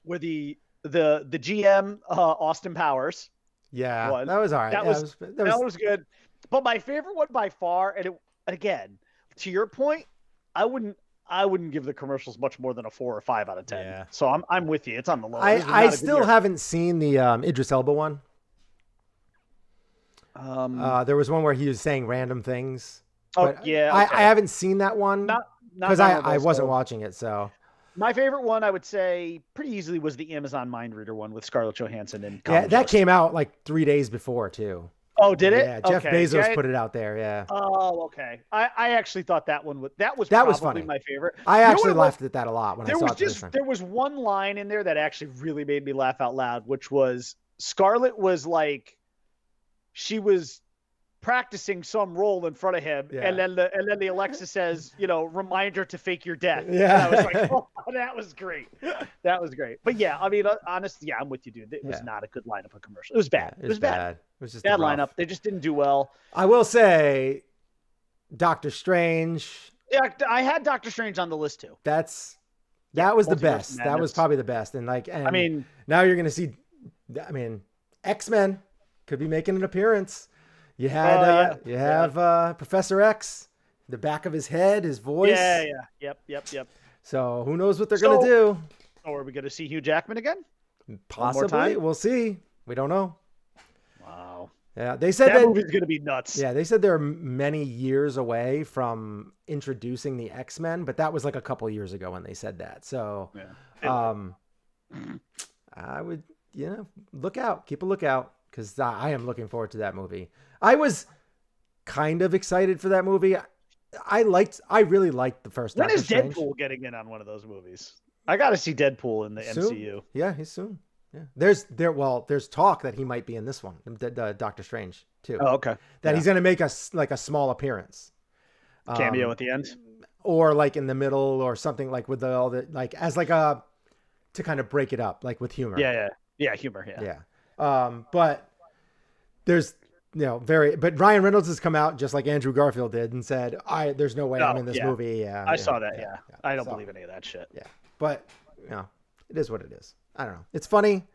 were the GM Austin Powers. Yeah. One. That was all right. That was good. But my favorite one by far, and again, to your point, I I wouldn't give the commercials much more than a 4 or 5 out of 10. Yeah. So I'm with you. It's on the low. I still haven't seen the Idris Elba one. There was one where he was saying random things. But yeah. Okay. I haven't seen that one because I wasn't watching it. So my favorite one, I would say, pretty easily was the Amazon Mind Reader one with Scarlett Johansson and yeah, that came out like 3 days before too. Oh, did it? Yeah, Jeff Bezos put it out there. Yeah. Oh, okay. I actually thought that one was probably funny. My favorite. I actually laughed at that a lot when I saw it first time. There was one line in there that actually really made me laugh out loud, which was Scarlett was like, she was practicing some role in front of him, and then the Alexa says, reminder to fake your death. Yeah. And I was like, oh, that was great. That was great. But yeah, I mean, honestly, yeah, I'm with you, dude. It was not a good lineup of commercial. It was bad. It was bad. It was just bad lineup. They just didn't do well. I will say, Doctor Strange. Yeah, I had Doctor Strange on the list too. That was the best. That was probably the best. And now you're gonna see. I mean, X-Men could be making an appearance. You have Professor X, the back of his head, his voice. Yeah. Yep. So who knows what they're gonna do? Oh, are we gonna see Hugh Jackman again? Possibly. We'll see. We don't know. Wow. Yeah, they said that movie's gonna be nuts. Yeah, they said they're many years away from introducing the X-Men, but that was like a couple years ago when they said that. So, I would, look out, keep a lookout, because I am looking forward to that movie. I was kind of excited for that movie. I really liked the first. When Doctor is Strange. Deadpool getting in on one of those movies? I got to see Deadpool in the MCU. Yeah, he's soon. Yeah, there's talk that he might be in this one, Doctor Strange too. Oh, okay. That he's going to make a small appearance, cameo at the end, or like in the middle, or something like with all the as like a to kind of break it up, like with humor. Yeah, humor. Yeah. But there's but Ryan Reynolds has come out just like Andrew Garfield did and said, there's no way I'm in this movie. Yeah, I saw that. Yeah. I don't believe any of that shit. Yeah, but it is what it is. I don't know. It's funny.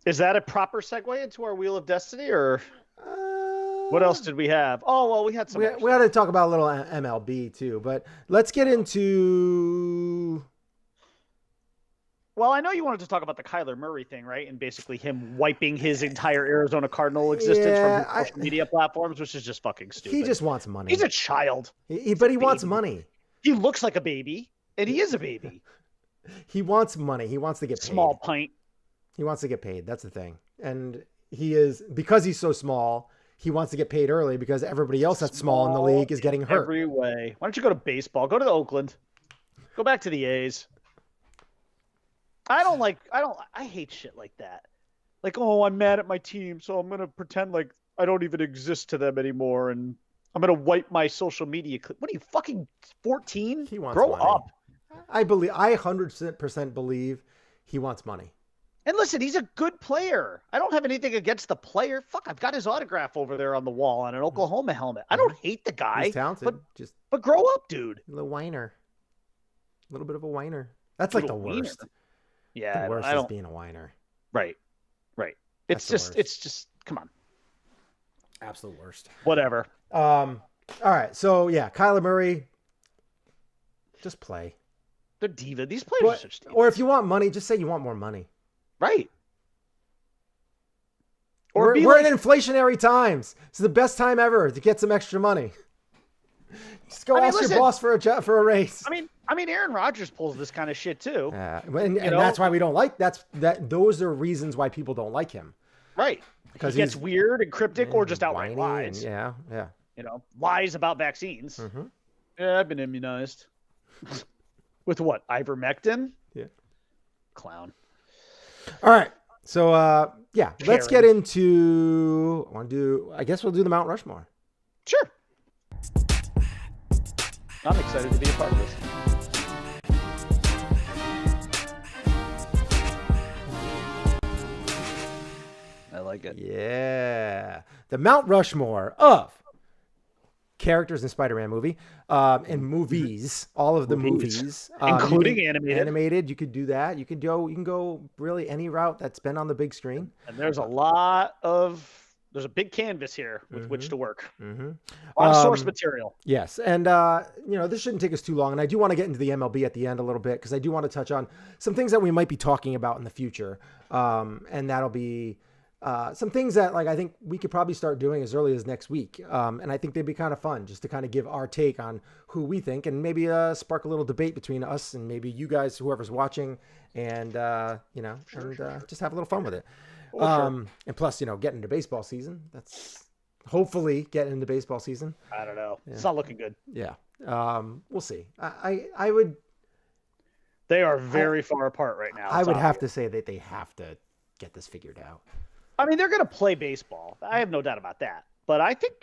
Is that a proper segue into our Wheel of Destiny, or what else did we have? Oh, well, we had some. We had to talk about a little MLB too, but let's get into. Well, I know you wanted to talk about the Kyler Murray thing, right? And basically him wiping his entire Arizona Cardinal existence from his social media platforms, which is just fucking stupid. He just wants money. He's a child. But he wants money. He looks like a baby, and he is a baby. He wants money. He wants to get paid. Small pint. He wants to get paid. That's the thing. And because he's so small, he wants to get paid early because everybody else that's small in the league is getting hurt. Every way. Why don't you go to baseball? Go to Oakland. Go back to the A's. I hate shit like that. Like, oh, I'm mad at my team, so I'm going to pretend like I don't even exist to them anymore, and I'm going to wipe my social media. What are you, fucking 14? He wants Grow money. up. I 100% believe he wants money. And listen, he's a good player. I don't have anything against the player. Fuck, I've got his autograph over there on the wall on an Oklahoma helmet. I don't hate the guy. He's talented. But grow up, dude. A little whiner. A little bit of a whiner. That's like the worst. Whiner. Yeah, the worst is being a whiner. Right. It's just, come on. Absolute worst. Whatever. All right. So yeah, Kyler Murray, just play. The diva. These players are such divas. Or if you want money, just say you want more money. Right. Or we're in inflationary times. It's the best time ever to get some extra monty. Just go ask your boss for a raise. I mean, Aaron Rodgers pulls this kind of shit too. And that's why we don't like those are reasons why people don't like him. Right. Because he gets weird and cryptic or just outright lies. Yeah. Lies about vaccines. Mm-hmm. Yeah, I've been immunized. With what? Ivermectin? Yeah. Clown. All right. So let's get into I guess we'll do the Mount Rushmore. Sure. I'm excited to be a part of this. I like it. Yeah. The Mount Rushmore of characters in Spider-Man movie and movies, all of the movies. Including animated. Animated, you could do that. You can go really any route that's been on the big screen. And there's a lot of there's a big canvas here with which to work. Mm-hmm. A lot of source material. Yes. And, this shouldn't take us too long. And I do want to get into the MLB at the end a little bit because I do want to touch on some things that we might be talking about in the future. And that'll be some things that I think we could probably start doing as early as next week. And I think they'd be kind of fun just to kind of give our take on who we think and maybe spark a little debate between us and maybe you guys, whoever's watching, and, just have a little fun with it. And plus, getting into baseball season, that's hopefully getting into baseball season. I don't know. Yeah. It's not looking good. Yeah. We'll see. I would. They are very far apart right now. I would have to say that they have to get this figured out. I mean, they're going to play baseball. I have no doubt about that. But I think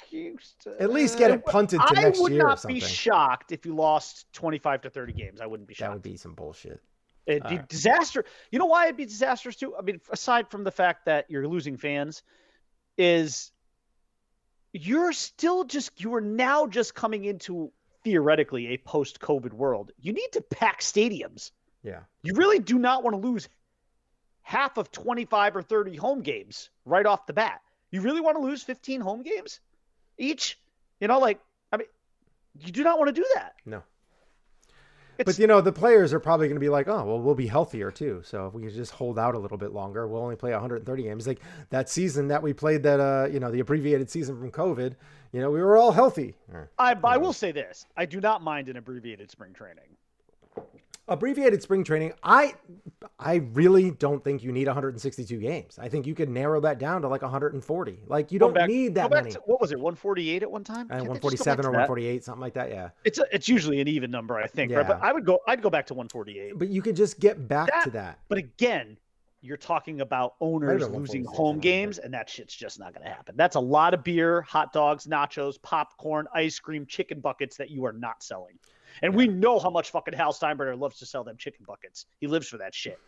at least get it punted to next year or something. I would not be shocked if you lost 25 to 30 games. I wouldn't be shocked. That would be some bullshit. It'd be disaster. You know why it'd be disastrous too? I mean, aside from the fact that you're losing fans, is you are now just coming into theoretically a post-COVID world. You need to pack stadiums. Yeah. You really do not want to lose half of 25 or 30 home games right off the bat. You really want to lose 15 home games each? You do not want to do that. No. But, the players are probably going to be like, oh, well, we'll be healthier too. So if we could just hold out a little bit longer, we'll only play 130 games. Like that season that we played the abbreviated season from COVID, we were all healthy. I will say this. I do not mind an abbreviated spring training. Abbreviated spring training, I really don't think you need 162 games. I think you could narrow that down to 140. You don't need that many. What was it, 148 at one time? 147 or 148, something like that, yeah. It's usually an even number, I think, yeah. Right? But I'd go back to 148. But you could just get back to that. But again, you're talking about owners losing home games, and that shit's just not going to happen. That's a lot of beer, hot dogs, nachos, popcorn, ice cream, chicken buckets that you are not selling. And we know how much fucking Hal Steinbrenner loves to sell them chicken buckets. He lives for that shit.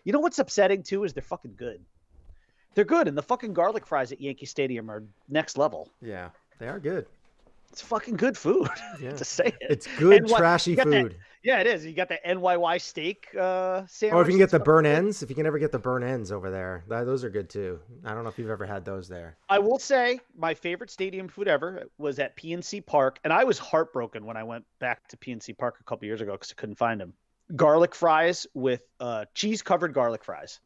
You know what's upsetting, too, is they're fucking good. They're good, and the fucking garlic fries at Yankee Stadium are next level. Yeah, they are good. It's fucking good food, to say it. It's good, trashy food. It is. You got the NYY steak sandwich. Or if you can get the burn ends. If you can ever get the burn ends over there, those are good, too. I don't know if you've ever had those there. I will say my favorite stadium food ever was at PNC Park, and I was heartbroken when I went back to PNC Park a couple years ago because I couldn't find them. Garlic fries with cheese-covered garlic fries.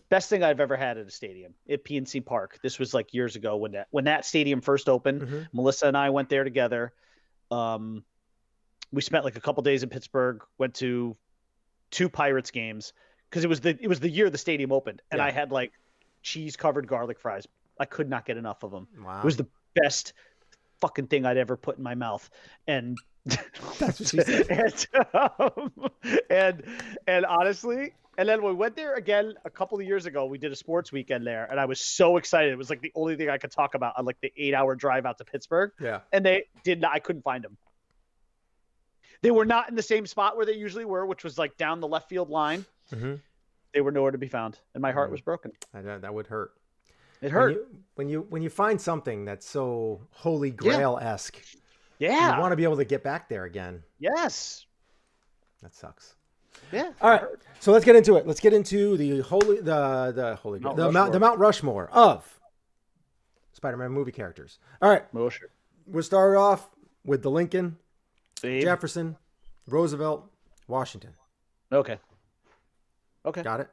Best thing I've ever had at a stadium at PNC Park. This was years ago when that stadium first opened. Mm-hmm. Melissa and I went there together. We spent a couple days in Pittsburgh. Went to 2 Pirates games because it was the year the stadium opened, and I had cheese covered garlic fries. I could not get enough of them. Wow. It was the best fucking thing I'd ever put in my mouth, and that's what she said. and honestly. And then we went there again a couple of years ago. We did a sports weekend there, and I was so excited. It was the only thing I could talk about on the 8-hour drive out to Pittsburgh. Yeah. And they did not. I couldn't find them. They were not in the same spot where they usually were, which was down the left field line. Mm-hmm. They were nowhere to be found, and my heart was broken. That would hurt. It hurt when you find something that's so Holy Grail-esque. Yeah. You want to be able to get back there again. Yes. That sucks. Yeah. All right. So let's get into it. Let's get into the Mount Rushmore of Spider-Man movie characters. All right. We'll start off with the Lincoln, Jefferson, Roosevelt, Washington. Okay. Got it?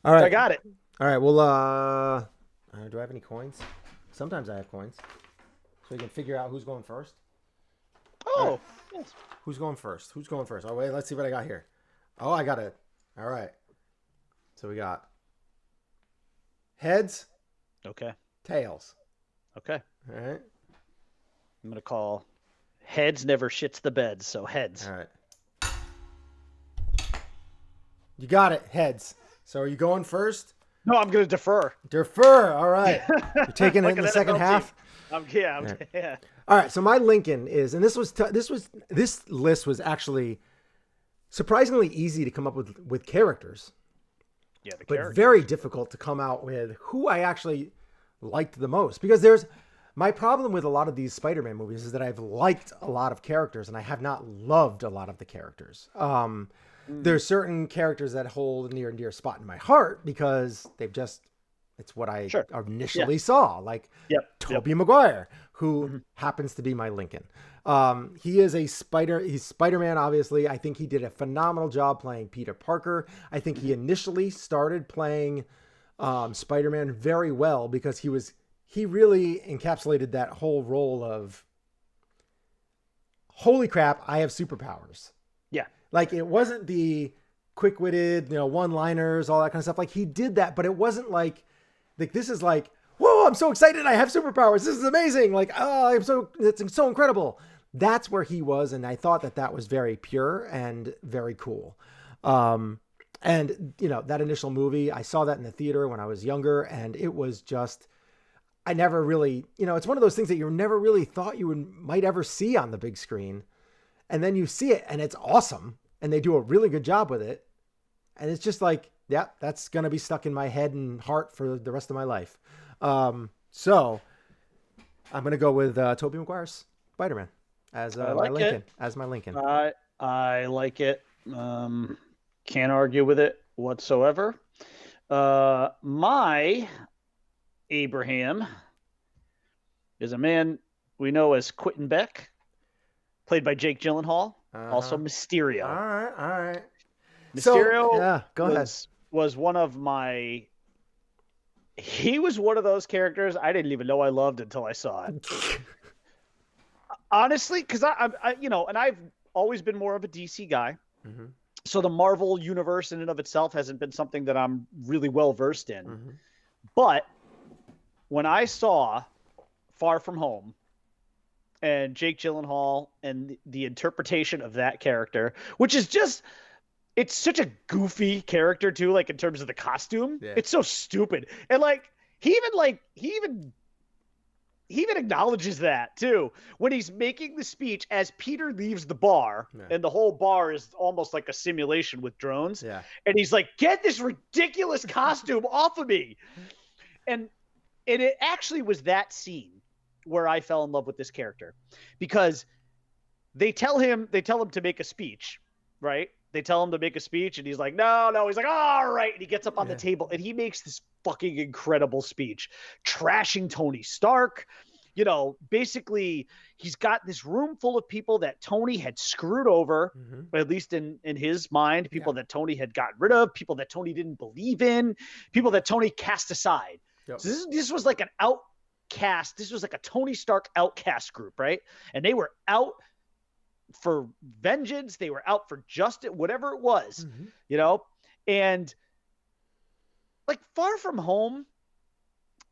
All right. I got it. All right. Well, do I have any coins? Sometimes I have coins. So we can figure out who's going first. Oh. Right. Yes. Who's going first? Oh, wait. Let's see what I got here. Oh, I got it. All right. So we got heads. Okay. Tails. Okay. All right. I'm going to call heads never shits the bed, so heads. All right. You got it. Heads. So are you going first? No, I'm going to defer. All right. You're taking it in the second half? Yeah. All right. So my Lincoln is, and this list was actually surprisingly easy to come up with characters. Yeah, but very difficult to come out with who I actually liked the most, because my problem with a lot of these Spider-Man movies is that I've liked a lot of characters and I have not loved a lot of the characters. There's certain characters that hold a near and dear spot in my heart because they've just It's what I Sure. initially saw, like Tobey Maguire, who happens to be my Lincoln. He is he's Spider-Man, obviously. I think he did a phenomenal job playing Peter Parker. I think he initially started playing Spider-Man very well because he really encapsulated that whole role of, holy crap, I have superpowers. Yeah. Like, it wasn't the quick-witted, one-liners, all that kind of stuff. Like, he did that, but it wasn't like this is like, whoa, I'm so excited, I have superpowers, this is amazing, like, it's so incredible. That's where he was, and I thought that was very pure and very cool. And that initial movie, I saw that in the theater when I was younger, and it was just, I never really, it's one of those things that you never really thought you might ever see on the big screen, and then you see it, and it's awesome, and they do a really good job with it, and it's just like, yeah, that's going to be stuck in my head and heart for the rest of my life. So I'm going to go with Tobey Maguire's Spider-Man as my Lincoln. As my Lincoln. I like it. Can't argue with it whatsoever. My Abraham is a man we know as Quentin Beck, played by Jake Gyllenhaal, also Mysterio. All right. Mysterio go ahead. Was one of my... He was one of those characters I didn't even know I loved until I saw it. Honestly, because I and I've always been more of a DC guy. Mm-hmm. So the Marvel universe in and of itself hasn't been something that I'm really well versed in. Mm-hmm. But when I saw Far From Home and Jake Gyllenhaal and the interpretation of that character, which is just... It's such a goofy character too, like in terms of the costume. Yeah. It's so stupid. And he even acknowledges that too when he's making the speech as Peter leaves the bar, and the whole bar is almost like a simulation with drones. Yeah. And he's like, "Get this ridiculous costume off of me." And it actually was that scene where I fell in love with this character, because they tell him to make a speech, right? They tell him to make a speech, and he's like, no. He's like, all right. And he gets up on the table, and he makes this fucking incredible speech, trashing Tony Stark. Basically, he's got this room full of people that Tony had screwed over, at least in his mind, people that Tony had gotten rid of, people that Tony didn't believe in, people that Tony cast aside. Yep. So this was like an outcast. This was like a Tony Stark outcast group, right? And they were out for vengeance, they were out for justice, whatever it was, and like Far From Home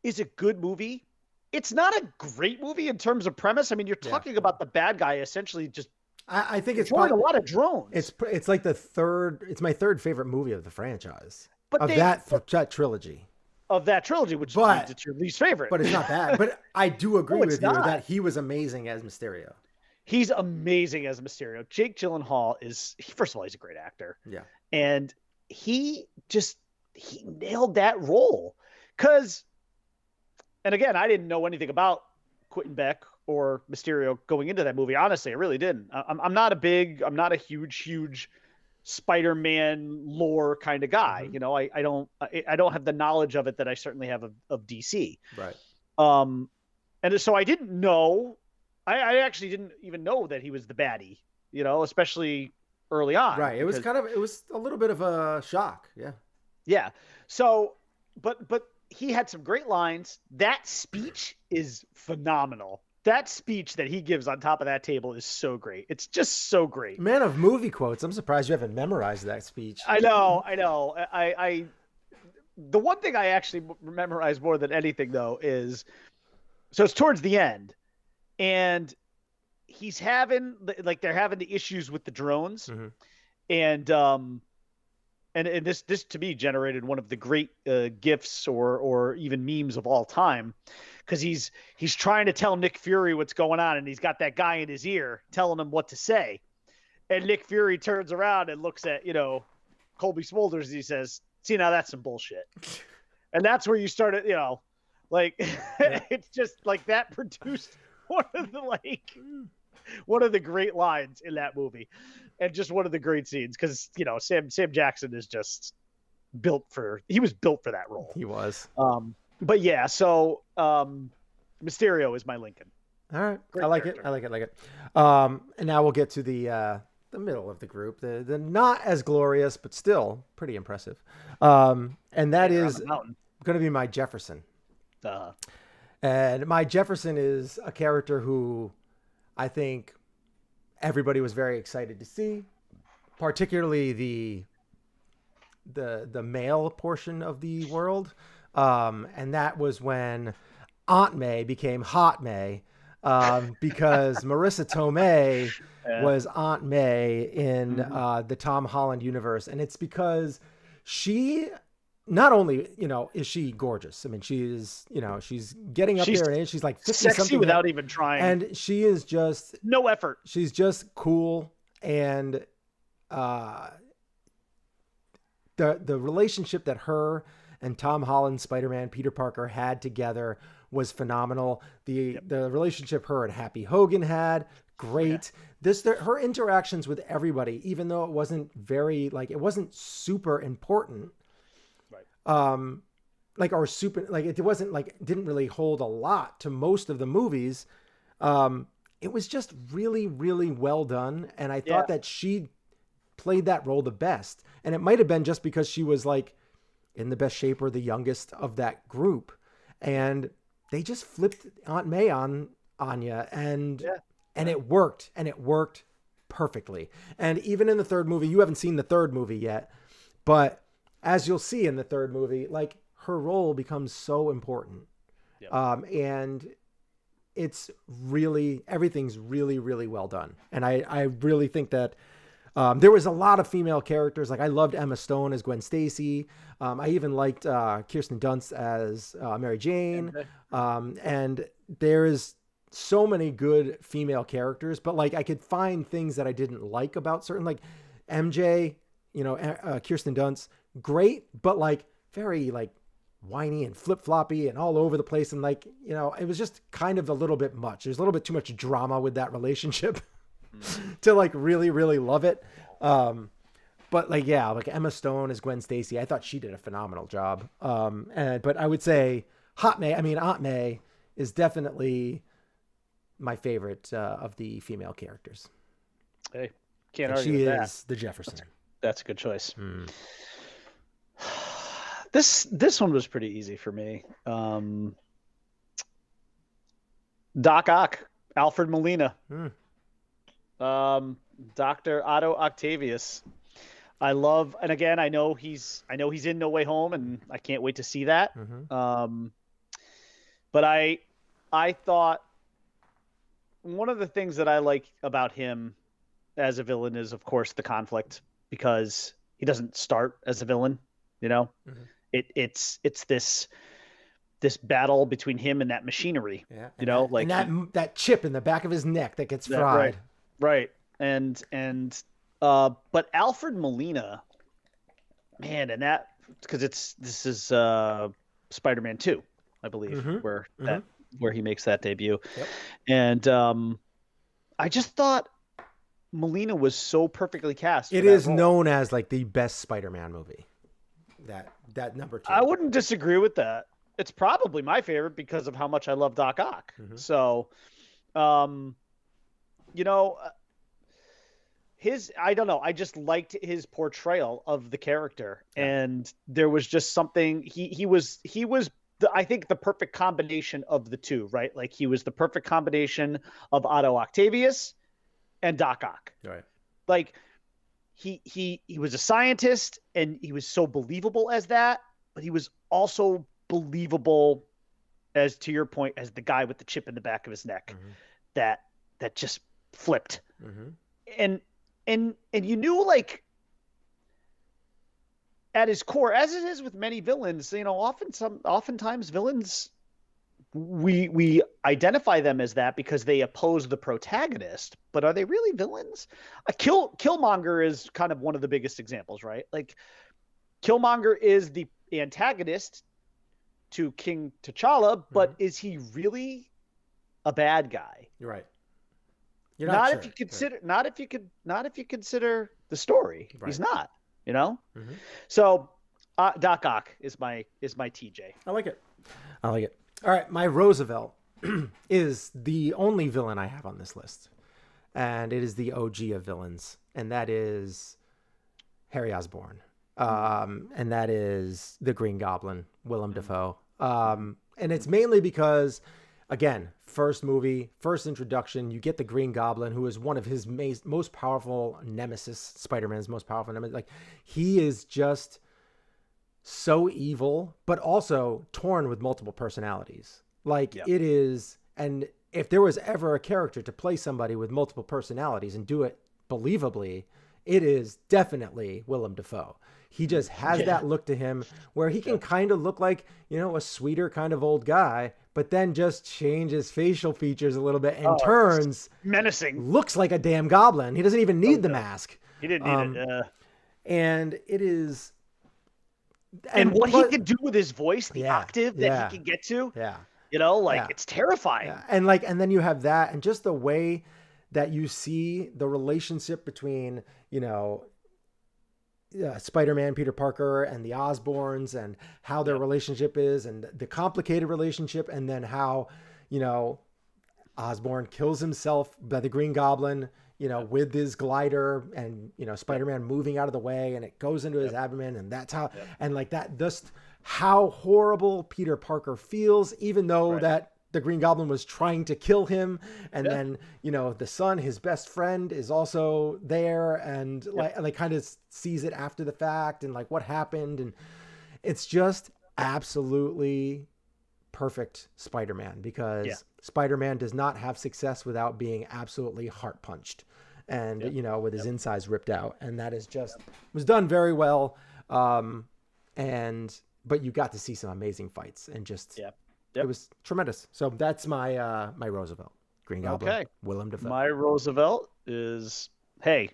is a good movie. It's not a great movie in terms of premise. I mean, you're talking about the bad guy essentially just I think it's probably a lot of drones. It's like it's my third favorite movie of the franchise, but that trilogy. Of that trilogy, which means it's your least favorite. But it's not bad. But I do agree with you that he was amazing as Mysterio. He's amazing as Mysterio. Jake Gyllenhaal first of all, he's a great actor. Yeah. And he nailed that role. And again, I didn't know anything about Quentin Beck or Mysterio going into that movie. Honestly, I really didn't. I'm not a huge Spider-Man lore kind of guy. Mm-hmm. I don't have the knowledge of it that I certainly have of DC. Right. And so I didn't know. I actually didn't even know that he was the baddie, especially early on. Right. It was a little bit of a shock. Yeah. Yeah. So, but he had some great lines. That speech is phenomenal. That speech that he gives on top of that table is so great. It's just so great. Man of movie quotes. I'm surprised you haven't memorized that speech. I know. The one thing I actually memorized more than anything though is, so it's towards the end. And he's they're having the issues with the drones. Mm-hmm. And this to me generated one of the great gifs or even memes of all time. Cause he's trying to tell Nick Fury what's going on. And he's got that guy in his ear telling him what to say. And Nick Fury turns around and looks at, Colby Smulders. And he says, see, now that's some bullshit. And that's where you started, it's just like that produced one of the great lines in that movie, and just one of the great scenes, because Sam Jackson is just he was built for that role. He was. But yeah, so Mysterio is my Lincoln. All right. Great I like character. it. I like it. And now we'll get to the middle of the group, the not as glorious, but still pretty impressive. And that is going to be my Jefferson. And my Jefferson is a character who I think everybody was very excited to see, particularly the male portion of the world. And that was when Aunt May became Hot May, because Marissa Tomei was Aunt May in the Tom Holland universe. And it's because she not only, is she gorgeous. I mean, she is, she's getting up there in age. She's like 50 sexy something without even trying. And she is just no effort. She's just cool. And the relationship that her and Tom Holland, Spider-Man, Peter Parker had together was phenomenal. The relationship her and Happy Hogan had, great. Her interactions with everybody, even though it wasn't it wasn't super important. Right. It wasn't didn't really hold a lot to most of the movies. It was just really, really well done. And I thought that she played that role the best. And it might've been just because she was in the best shape or the youngest of that group. And they just flipped Aunt May on Anya and it worked, and it worked perfectly. And even in the third movie, you haven't seen the third movie yet, but as you'll see in the third movie, her role becomes so important. Yep. And it's really, everything's really, really well done. And I really think that there was a lot of female characters. I loved Emma Stone as Gwen Stacy. I even liked Kirsten Dunst as Mary Jane. And there is so many good female characters, but I could find things that I didn't like about certain, MJ, Kirsten Dunst, great, but very whiny and flip floppy and all over the place. And it was just kind of a little bit much. There's a little bit too much drama with that relationship to really, really love it. But Emma Stone as Gwen Stacy, I thought she did a phenomenal job. But I would say Aunt May is definitely my favorite of the female characters. Hey, can't argue with that. She is the Jefferson. That's a good choice. This one was pretty easy for me. Doc Ock, Alfred Molina. Dr. Otto Octavius. I love, and again, I know he's in No Way Home, and I can't wait to see that. But I thought one of the things that I like about him as a villain is, of course, the conflict, because he doesn't start as a villain. It's this battle between him and that machinery. And that chip in the back of his neck that gets fried. Right. And but Alfred Molina, man, and that, because this is Spider-Man 2, I believe, where he makes that debut. Yep. And I just thought Molina was so perfectly cast. It is known as the best Spider-Man movie. That number 2. I wouldn't disagree with that. It's probably my favorite because of how much I love Doc Ock. So, I don't know. I just liked his portrayal of the character, and there was just something. He was I think the perfect combination of the two, right? He was the perfect combination of Otto Octavius and Doc Ock. Right. He was a scientist, and he was so believable as that, but he was also believable, as to your point, as the guy with the chip in the back of his neck that just flipped. And you knew, at his core, as it is with many villains, oftentimes villains, we identify them as that because they oppose the protagonist, but are they really villains? Killmonger is kind of one of the biggest examples, right? Killmonger is the antagonist to King T'Challa, but is he really a bad guy? You're right. Not if you consider the story. Right. He's not, So Doc Ock is my TJ. I like it. All right, my Roosevelt is the only villain I have on this list, and it is the OG of villains, and that is Harry Osborn, and that is the Green Goblin, Willem Dafoe, and it's mainly because, again, first movie, first introduction, you get the Green Goblin, who is one of his most powerful nemesis, Spider-Man's most powerful nemesis. Like, he is just so evil, but also torn with multiple personalities. Like, it is, and if there was ever a character to play somebody with multiple personalities and do it believably, it is definitely Willem Dafoe. He just has that look to him where he can kind of look like, you know, a sweeter kind of old guy, but then just changes facial features a little bit and turns menacing. Looks like a damn goblin. He doesn't even need the mask. He didn't need it. And it is... And what he can do with his voice, the octave that he can get to, you know, like it's terrifying. Yeah. And then you have that, and just the way that you see the relationship between, you know, Spider-Man, Peter Parker, and the Osborns, and how their relationship is, and the complicated relationship, and then how, you know, Osborn kills himself by the Green Goblin, you know, with his glider, and, you know, Spider-Man moving out of the way, and it goes into his abdomen, and that's how, and like that, just how horrible Peter Parker feels, even though that the Green Goblin was trying to kill him. And then, you know, the son, his best friend, is also there, and like kind of sees it after the fact, and like what happened. And it's just absolutely perfect Spider-Man, because Spider-Man does not have success without being absolutely heart punched and, you know, with his insides ripped out. And that is just, was done very well. But you got to see some amazing fights, and just, it was tremendous. So that's my, my Roosevelt, Green Goblin, Willem Dafoe. My Roosevelt is, hey,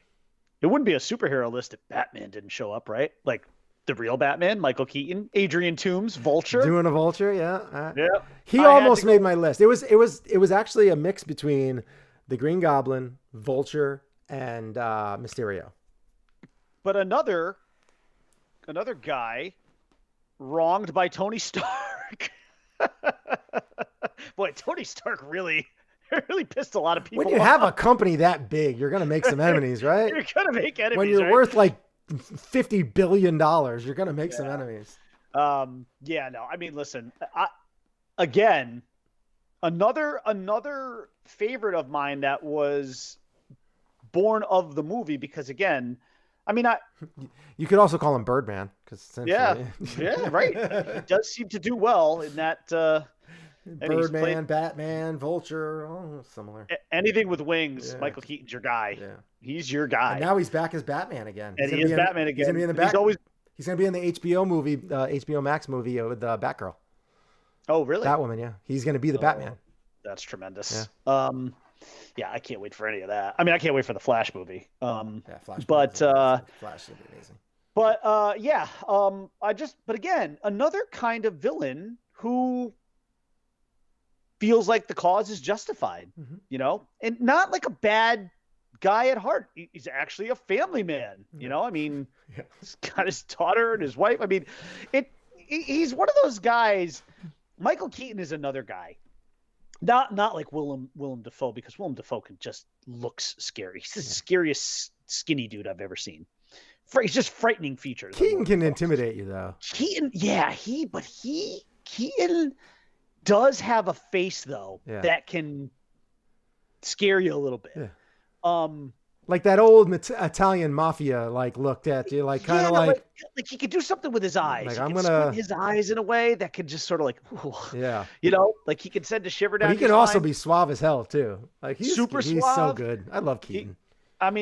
it wouldn't be a superhero list if Batman didn't show up, right? Like, the real Batman, Michael Keaton, Adrian Toomes, Vulture. Doing a Vulture, He almost made my list. It was actually a mix between the Green Goblin, Vulture, and Mysterio. But another guy wronged by Tony Stark. Boy, Tony Stark really pissed a lot of people off. When you have a company that big, you're going to make some enemies, right? You're going to make enemies, when you're worth like $50 billion, you're going to make some enemies. I mean, listen, again, another favorite of mine that was born of the movie, because again, I mean, you could also call him Birdman, because right. He does seem to do well in that. Birdman, Batman, Vulture, all similar. Anything with wings, Michael Keaton's your guy. Yeah. He's your guy. And now he's back as Batman again. And he is Batman again. He's going to be in the back. He's going to be in the HBO movie, HBO Max movie with Batgirl. Oh, really? Batwoman, yeah. He's going to be the Batman. That's tremendous. Yeah. I can't wait for any of that. I mean, I can't wait for the Flash movie. Flash. But Flash would be amazing. But but again, another kind of villain who feels like the cause is justified, you know, and not like a bad guy at heart. He's actually a family man, you know. I mean, he's got his daughter and his wife. I mean, he's one of those guys. Michael Keaton is another guy, not like Willem Dafoe, because Willem Dafoe just looks scary. He's the scariest skinny dude I've ever seen. He's just frightening features. Keaton can intimidate you, though. Keaton does have a face, though, that can scare you a little bit. Like that old Italian mafia, like, looked at you, like, kind of like he could do something with his eyes. Like, he could squint his eyes in a way that could just sort of like, you know, like he could send a shiver down. But he can also be suave as hell too. Like, he's super suave. He's so good. I love Keaton.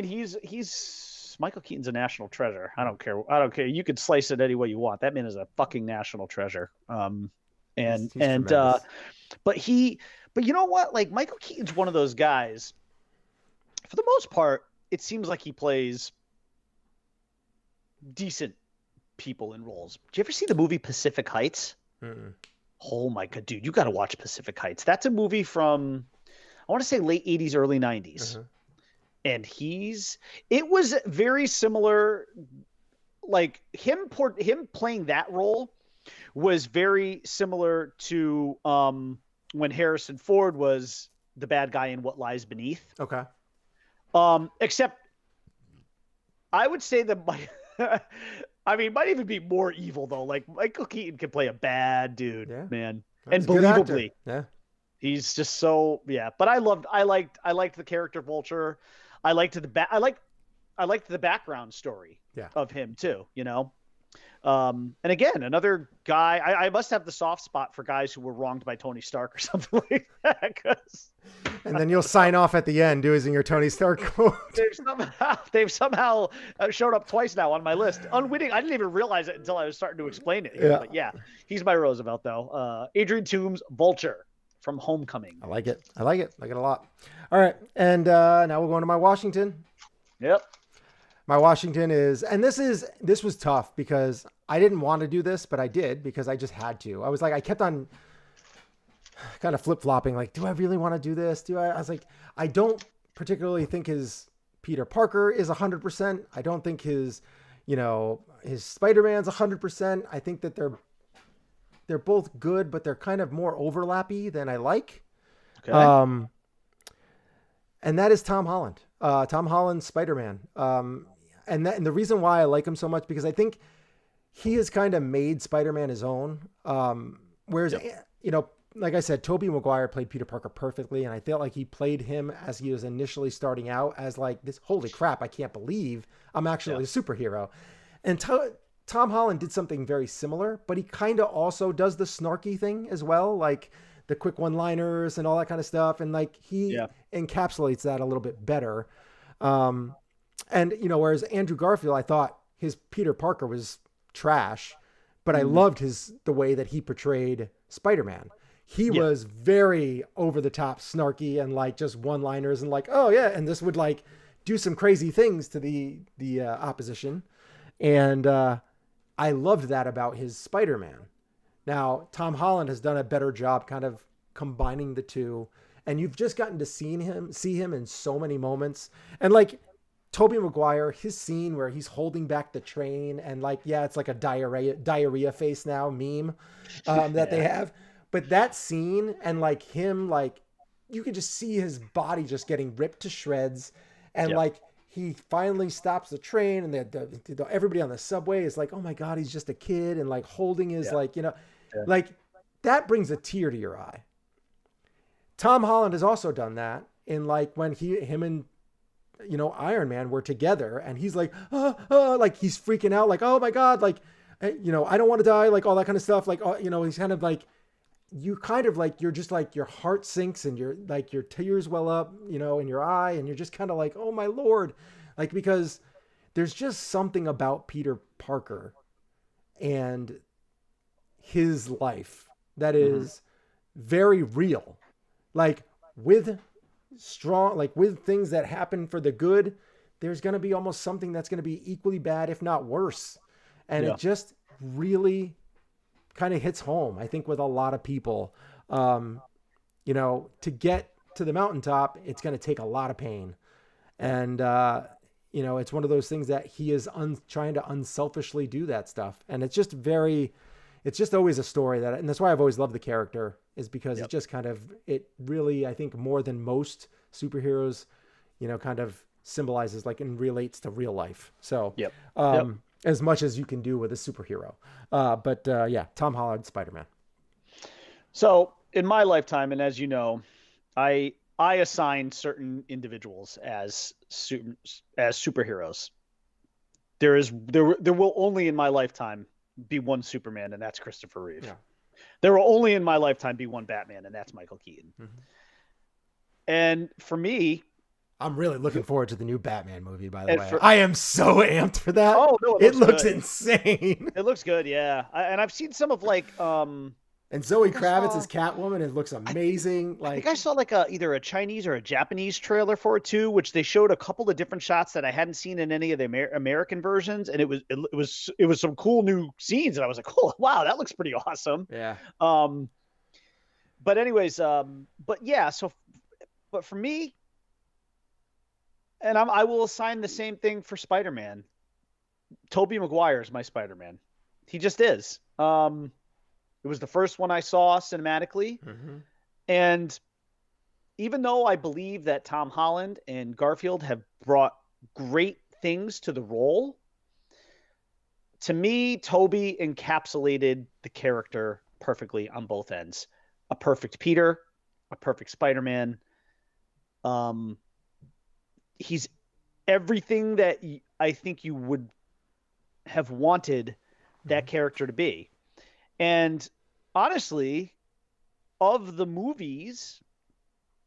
He's Michael Keaton's a national treasure. I don't care. You could slice it any way you want. That man is a fucking national treasure. But you know what? Like, Michael Keaton's one of those guys, for the most part, it seems like he plays decent people in roles. Did you ever see the movie Pacific Heights? Mm-mm. Oh my God, dude, you got to watch Pacific Heights. That's a movie from, I want to say late 80s, early 90s. And it was very similar, like him playing that role was very similar to when Harrison Ford was the bad guy in What Lies Beneath. Okay. Except I would say that might even be more evil though. Like Michael Keaton can play a bad dude, man, and believably. Yeah. He's just so But I liked the character Vulture. I liked the background story of him too. And again, another guy. I must have the soft spot for guys who were wronged by Tony Stark or something like that. And then you'll sign off at the end using your Tony Stark quote. They've somehow showed up twice now on my list. Unwitting, I didn't even realize it until I was starting to explain it. Yeah. But he's my Roosevelt though. Adrian Toomes, Vulture from Homecoming. I like it. I like it a lot. All right, and now we're going to my Washington. Yep. My Washington is, and this was tough because I didn't want to do this, but I did because I just had to. I was like, I kept on kind of flip-flopping, like, do I really want to do this? I was like, I don't particularly think his Peter Parker is 100%. I don't think his Spider-Man's 100%. I think that they're both good, but they're kind of more overlappy than I like. Okay. And that is Tom Holland. Tom Holland's Spider-Man. And the reason why I like him so much, because I think he has kind of made Spider-Man his own. Whereas, like I said, Tobey Maguire played Peter Parker perfectly. And I felt like he played him as he was initially starting out as like this, holy crap, I can't believe I'm actually a superhero. And Tom Holland did something very similar, but he kind of also does the snarky thing as well. Like the quick one-liners and all that kind of stuff. And like he encapsulates that a little bit better. And, whereas Andrew Garfield, I thought his Peter Parker was trash, but I loved the way that he portrayed Spider-Man. He was very over the top snarky and like just one-liners and like, oh yeah. And this would like do some crazy things to the opposition. And, I loved that about his Spider-Man. Now, Tom Holland has done a better job kind of combining the two, and you've just gotten to see him in so many moments. And like Tobey Maguire, his scene where he's holding back the train and like, it's like a diarrhea face now meme that they have. But that scene and like him, like you could just see his body just getting ripped to shreds. And like, he finally stops the train and everybody on the subway is like, oh my God, he's just a kid. And like holding his like that brings a tear to your eye. Tom Holland has also done that in like when him and Iron Man were together and he's like, like he's freaking out. Like, oh my God, like, I don't want to die. Like all that kind of stuff. Like, he's kind of like, you kind of like, you're just like, your heart sinks and you're like, your tears well up, in your eye. And you're just kind of like, oh my Lord. Like, because there's just something about Peter Parker and his life that is very real. Like with things that happen for the good, there's going to be almost something that's going to be equally bad, if not worse. And it just really kind of hits home, I think, with a lot of people. To get to the mountaintop, it's going to take a lot of pain. And, it's one of those things that he is trying to unselfishly do that stuff. And it's just always a story and that's why I've always loved the character, is because it just kind of, it really, I think more than most superheroes, kind of symbolizes like and relates to real life. So, as much as you can do with a superhero. But Tom Holland, Spider-Man. So in my lifetime, and as you know, I assign certain individuals as superheroes. There will only in my lifetime be one Superman, and that's Christopher Reeve. Yeah. There will only in my lifetime be one Batman, and that's Michael Keaton. Mm-hmm. And for me, I'm really looking forward to the new Batman movie, by the way. I am so amped for that. Oh, no, it looks insane. It looks good, yeah. And I've seen some of like... and Zoe Kravitz as Catwoman. It looks amazing. I think I saw like either a Chinese or a Japanese trailer for it too, which they showed a couple of different shots that I hadn't seen in any of the American versions, and it was some cool new scenes, and I was like, oh wow, that looks pretty awesome. Yeah. But anyways, but for me, and I will assign the same thing for Spider-Man. Tobey Maguire is my Spider-Man. He just is. It was the first one I saw cinematically. Mm-hmm. And even though I believe that Tom Holland and Garfield have brought great things to the role, to me, Tobey encapsulated the character perfectly on both ends. A perfect Peter, a perfect Spider-Man. He's everything that I think you would have wanted that character to be. And honestly, of the movies,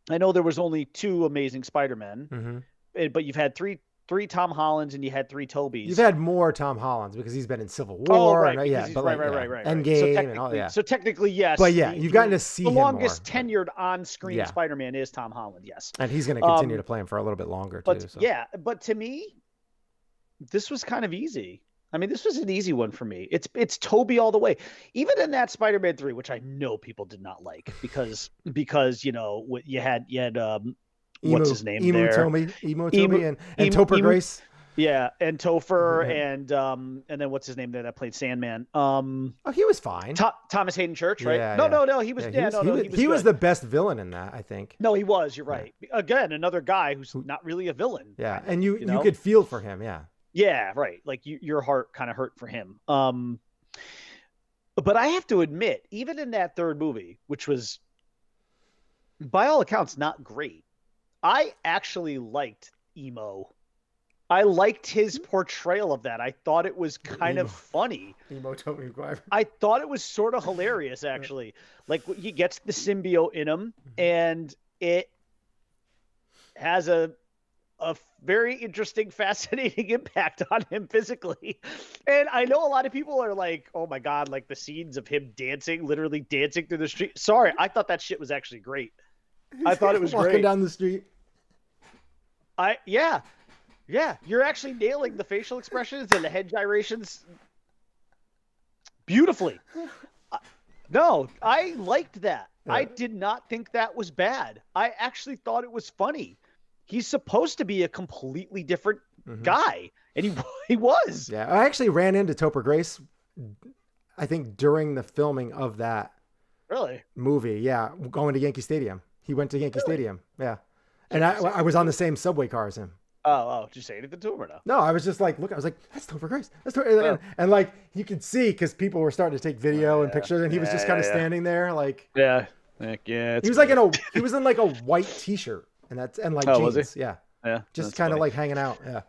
I know there was only 2 Amazing Spider-Men, but you've had three Tom Hollands and you had 3 Tobeys. You've had more Tom Hollands because he's been in Civil War. Right. Right. Endgame So and all, yeah. So technically, yes. But yeah, you've gotten to see the him longest more. tenured on-screen Spider-Man is Tom Holland, yes. And he's going to continue to play him for a little bit longer, too. But so. yeah, but to me, this was kind of easy. I mean, this was an easy one for me. It's Tobey all the way. Even in that Spider-Man 3, which I know people did not like because you know, you had what's his name Emo there? Toby and Topher Grace. Yeah, and Topher and then what's his name there that played Sandman? He was fine. Thomas Hayden Church, right? Yeah, no, he was. He was the best villain in that, I think. No, he was. You're right. Again, another guy who's not really a villain. Yeah, and you could feel for him. Yeah. Yeah, right. Like your heart kind of hurt for him. But I have to admit, even in that third movie, which was by all accounts not great, I actually liked Emo. I liked his portrayal of that. I thought it was kind of funny. Emo Tobey Maguire. I thought it was sort of hilarious, actually. Like he gets the symbiote in him, and it has a very interesting, fascinating impact on him physically. And I know a lot of people are like, oh my God, like the scenes of him dancing, literally dancing through the street. Sorry, I thought that shit was actually great. I thought it was walking great. Down the street. Yeah, you're actually nailing the facial expressions and the head gyrations beautifully. No, I liked that. Yeah. I did not think that was bad. I actually thought it was funny. He's supposed to be a completely different guy, and he was. Yeah, I actually ran into Topher Grace, I think, during the filming of that movie. Yeah, going to Yankee Stadium. He went to Yankee Stadium. Yeah, and I was on the same subway car as him. Oh, did you say anything to him or no? No, I was just like, look, I was like, that's Topher Grace. That's Topher. And like, you could see because people were starting to take video and pictures, and he was just kind of standing there, like, yeah. He was like he was in like a white T-shirt. And like jeans, yeah, just kind of like hanging out, yeah.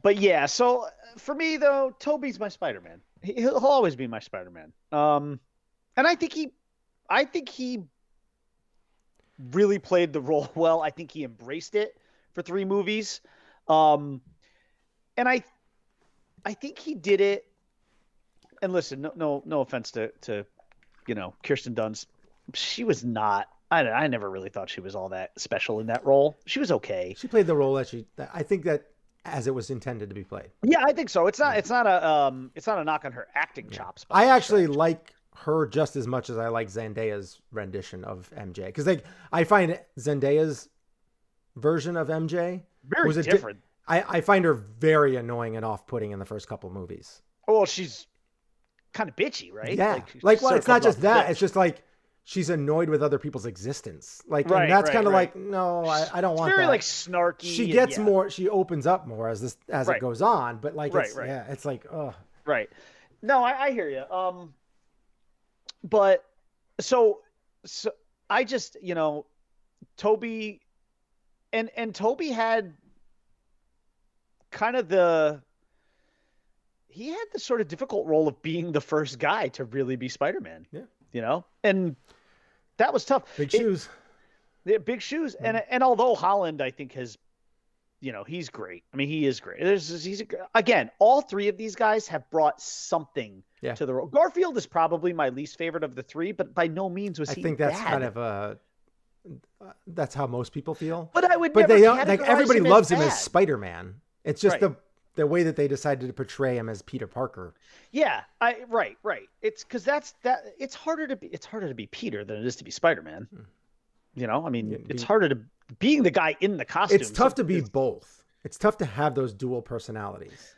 But yeah, so for me though, Tobey's my Spider-Man. He'll always be my Spider-Man. And I think he really played the role well. I think he embraced it for 3 movies, and I think he did it. And listen, no offense to Kirsten Dunst, she was not. I never really thought she was all that special in that role. She was okay. She played the role that I think that as it was intended to be played. Yeah, I think so. It's not a knock on her acting chops. I actually like her just as much as I like Zendaya's rendition of MJ, because like I find Zendaya's version of MJ very different. I find her very annoying and off-putting in the first couple movies. Well, she's kind of bitchy, right? Yeah, well, it's not just that. It's just like she's annoyed with other people's existence. Like, and that's kind of like, no, I don't want that. Very like snarky. She gets more, she opens up more as it goes on, but like, it's like, oh. Right. No, I hear you. But so I just, Tobey and Tobey had kind of he had the sort of difficult role of being the first guy to really be Spider-Man. Yeah. And that was tough. Big shoes. Big shoes. Mm-hmm. And although Holland, I think, has, he's great. I mean, he is great. Again, all 3 of these guys have brought something to the role. Garfield is probably my least favorite of the 3, but by no means was he bad. I think that's kind of that's how most people feel. But I would never they don't, like, everybody loves him as Spider-Man. It's just the way that they decided to portray him as Peter Parker. Yeah, right. It's because it's harder to be Peter than it is to be Spider-Man. I mean, it's harder to being the guy in the costume. It's tough to be both. It's tough to have those dual personalities.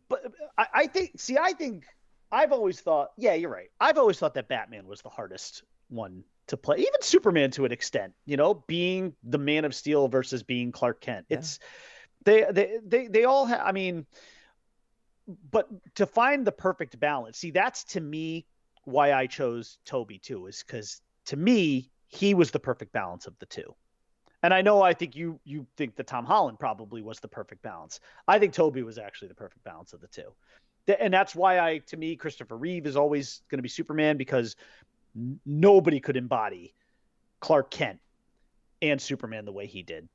But I think I've always thought, yeah, you're right. I've always thought that Batman was the hardest one to play, even Superman to an extent, being the Man of Steel versus being Clark Kent. Yeah. It's they all have, I mean, but to find the perfect balance, see, that's to me why I chose Toby too, is because to me, he was the perfect balance of the two. And I think you think that Tom Holland probably was the perfect balance. I think Toby was actually the perfect balance of the two. And that's why to me, Christopher Reeve is always going to be Superman, because nobody could embody Clark Kent and Superman the way he did.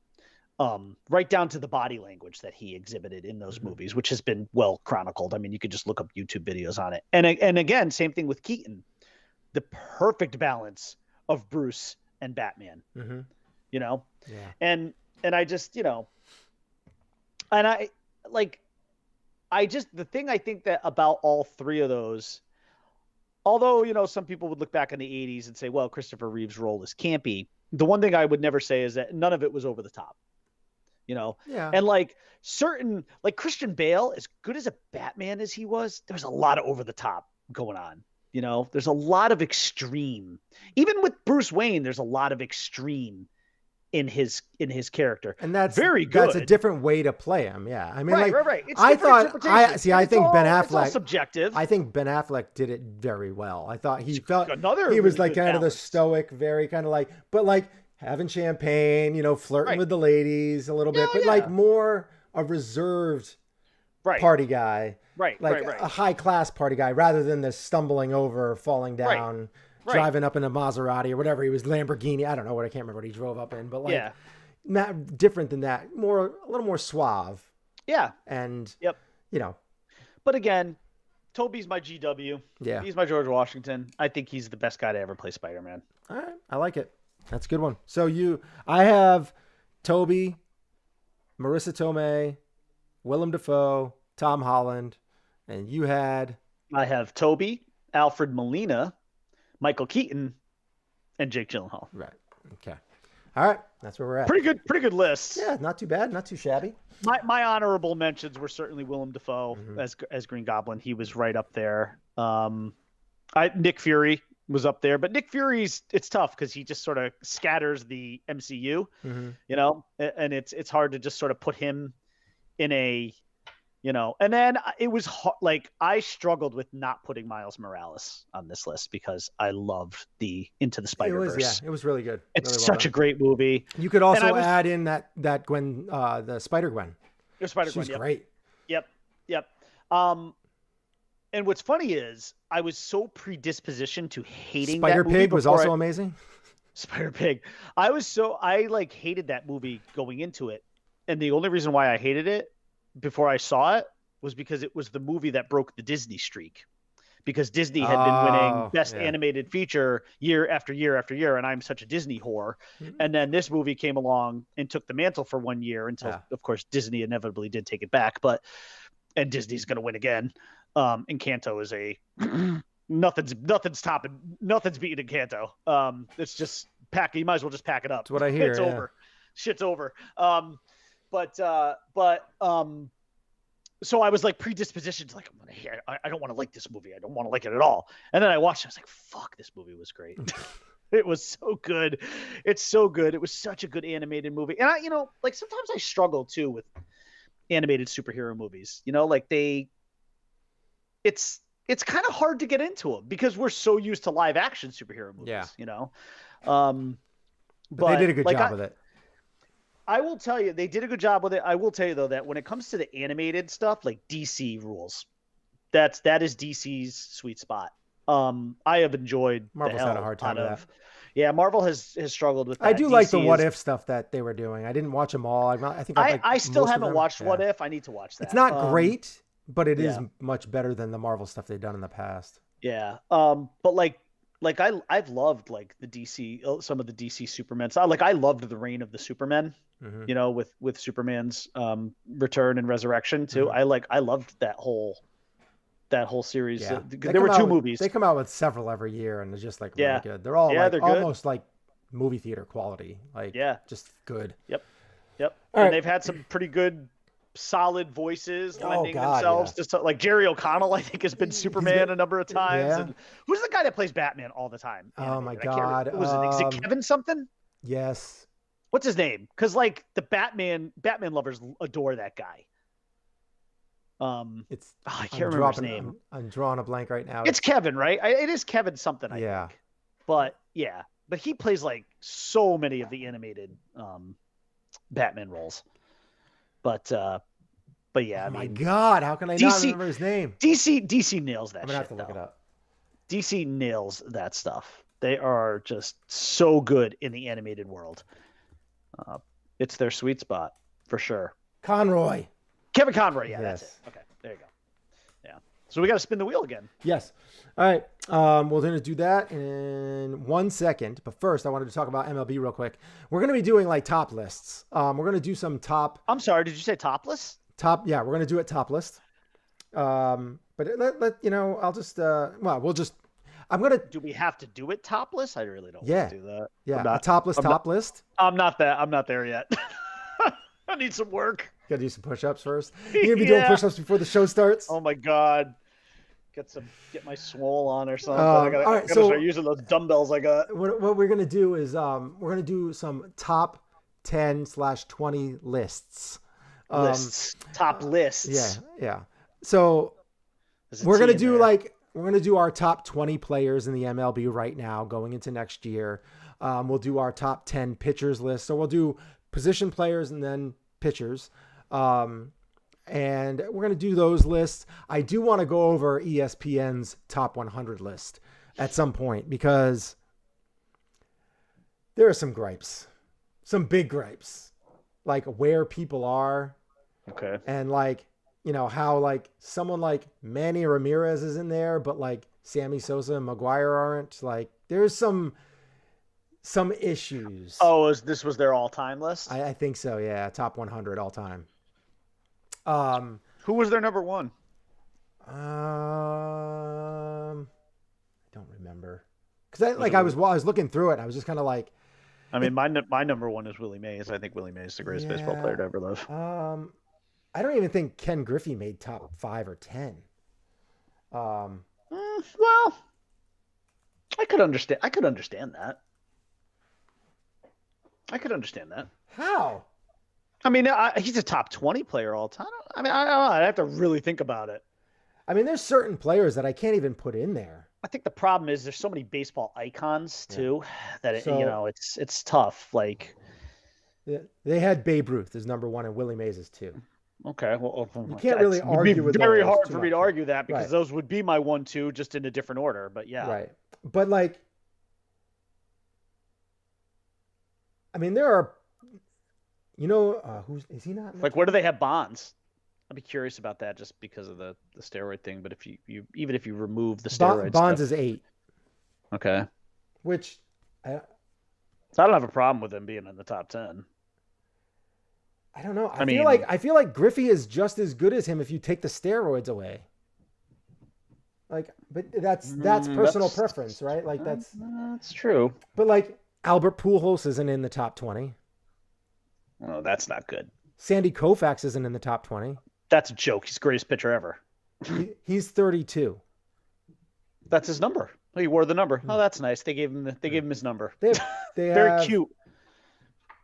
Right down to the body language that he exhibited in those movies, which has been well chronicled. I mean, you could just look up YouTube videos on it. And again, same thing with Keaton, the perfect balance of Bruce and Batman, Yeah. And I just, and I like, the thing I think that about all three of those, although, some people would look back in the 80s and say, well, Christopher Reeve's role is campy. The one thing I would never say is that none of it was over the top. Yeah. And like Christian Bale, as good as a Batman as he was, there was a lot of over the top going on. There's a lot of extreme. Even with Bruce Wayne, there's a lot of extreme in his character. And that's very good. That's a different way to play him. Yeah. I mean, right. It's I think Ben Affleck, it's all subjective. I think Ben Affleck did it very well. I thought he really was like good kind of the balance. stoic, very kind of like, but like having champagne, flirting with the ladies a little bit, but like more a reserved party guy. Right. A high class party guy rather than the stumbling over, falling down, driving up in a Maserati or whatever. He was Lamborghini. I don't know I can't remember what he drove up in, but not different than that. A little more suave. Yeah. And, But again, Toby's my GW. Yeah. He's my George Washington. I think he's the best guy to ever play Spider-Man. All right. I like it. That's a good one. So I have Toby, Marissa Tomei, Willem Dafoe, Tom Holland, and you had... I have Toby, Alfred Molina, Michael Keaton, and Jake Gyllenhaal. Right. Okay. All right. That's where we're at. Pretty good list. Yeah, not too bad. Not too shabby. My honorable mentions were certainly Willem Dafoe as Green Goblin. He was right up there. Nick Fury was up there, but Nick Fury's, it's tough because he just sort of scatters the MCU, and it's hard to just sort of put him in a, and then it was like I struggled with not putting Miles Morales on this list because I loved the Into the Spider-Verse. It was really good. It's really such a great movie. You could also add in that Gwen, the Spider-Gwen. Spider-Gwen, she's great. Yep. And what's funny is I was so predispositioned to hating Spider that movie. Pig was also amazing. Spider Pig. I hated that movie going into it. And the only reason why I hated it before I saw it was because it was the movie that broke the Disney streak. Because Disney had been winning Best Animated Feature year after year after year, and I'm such a Disney whore. And then this movie came along and took the mantle for 1 year until, of course, Disney inevitably did take it back. And Disney's going to win again. Encanto is nothing's beating Encanto. It's just you might as well just pack it up. That's what I hear. It's over. Shit's over. So I was like predispositioned to like, I don't want to like this movie. I don't want to like it at all. And then I watched it. I was like, fuck, this movie was great. It was so good. It's so good. It was such a good animated movie. And sometimes I struggle too with animated superhero movies, it's kind of hard to get into them because we're so used to live action superhero movies, but they did a good job with it. I will tell you, they did a good job with it. I will tell you though, that when it comes to the animated stuff, like DC rules, that is DC's sweet spot. I have enjoyed Marvel's had a hard time with that. Yeah, Marvel has struggled with that. I do like the What If stuff that they were doing. I didn't watch them all. I still haven't watched What If. I need to watch that. It's not great, but it is much better than the Marvel stuff they've done in the past. Yeah. But I've loved the DC, some of the DC Superman stuff. I loved the Reign of the Supermen, with Superman's return and resurrection too. I loved that whole series. Yeah. There were two movies. They come out with several every year, and they're just really good. They're all they're almost good. Like movie theater quality. Just good. Yep. All right. They've had some pretty good solid voices lending God, themselves to like Jerry O'Connell, I think, has been Superman a number of times. Yeah. And who's the guy that plays Batman all the time? Oh my I can't God. remember. Is it Kevin something? Yes. What's his name? Because like the Batman lovers adore that guy. I can't remember his name. I'm drawing a blank right now. It's Kevin, right? It is Kevin something, I think. But yeah, but he plays like so many of the animated Batman roles. But yeah, my God, how can I not remember his name? DC nails that. I'm gonna have to look it up. DC nails that stuff. They are just so good in the animated world. It's their sweet spot for sure. Kevin Conroy. Yeah, yes. That's it. Okay, there you go. Yeah. So we got to spin the wheel again. Yes. All right. We're going to do that in 1 second. But first, I wanted to talk about MLB real quick. We're going to be doing like top lists. We're going to do some top. I'm sorry. Did you say topless? Yeah, we're going to do it top list. But I'll just. We'll just. I'm gonna. Do we have to do it topless? I really don't want to do that. Yeah, a topless top list. I'm not there yet. I need some work. You gotta do some push-ups first. You're gonna be doing push-ups before the show starts. Oh my God. Get my swole on or something. I gotta start using those dumbbells I got. What we're gonna do is we're gonna do some top 10/20 lists. Top lists. Yeah. So we're gonna do our top 20 players in the MLB right now going into next year. We'll do our top 10 pitchers list. So we'll do position players and then pitchers. And we're going to do those lists. I do want to go over ESPN's top 100 list at some point because there are some gripes, some big gripes, like where people are. Okay. And like, how like someone like Manny Ramirez is in there, but like Sammy Sosa and Maguire aren't. Like there's some issues. Oh, this was their all-time list? I think so, yeah. Top 100 all-time. Who was their number one? I don't remember. Because I was looking through it, and I was just kind of like... I mean, my number one is Willie Mays. I think Willie Mays is the greatest baseball player to ever live. I don't even think Ken Griffey made top 5 or 10. Well, I could understand that. I could understand that. How? I mean, he's a top 20 player all time. I mean, I don't know. I'd have to really think about it. I mean, there's certain players that I can't even put in there. I think the problem is there's so many baseball icons too that it's tough. Like, they had Babe Ruth as number one and Willie Mays as 2. Okay, well, you can't really argue with. It's very hard for me to argue that because those would be my 1-2 just in a different order. But yeah, right. But like, I mean, there are, who's is he not? Like, where do they have Bonds? I'd be curious about that just because of the steroid thing. But if you even if you remove the steroids, Bonds is 8. Okay. Which, I don't have a problem with him being in the top 10. I don't know. I feel like Griffey is just as good as him if you take the steroids away. Like, but that's personal preference, right? Like that's true. But like Albert Pujols isn't in the top 20. Oh, that's not good. Sandy Koufax isn't in the top 20. That's a joke. He's the greatest pitcher ever. He's 32. That's his number. Oh, he wore the number. Oh, that's nice. They gave him his number. They very cute.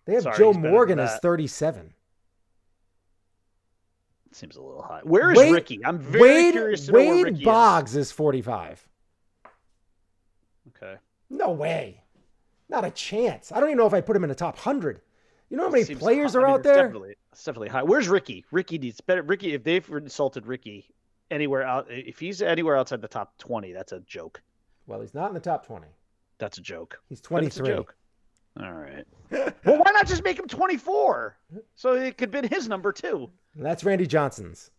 They have Joe Morgan as 37. Seems a little high. Where is Ricky? I'm very curious to know where Ricky Boggs is 45. Okay. No way. Not a chance. I don't even know if I put him in the top 100. You know how many players are out there? It's definitely high. Where's Ricky? Ricky needs better. Ricky, if they've insulted Ricky anywhere out, if he's anywhere outside the top 20, that's a joke. Well, he's not in the top 20. That's a joke. He's 23. All right. Well, why not just make him 24? So it could have been his number too. And that's Randy Johnson's.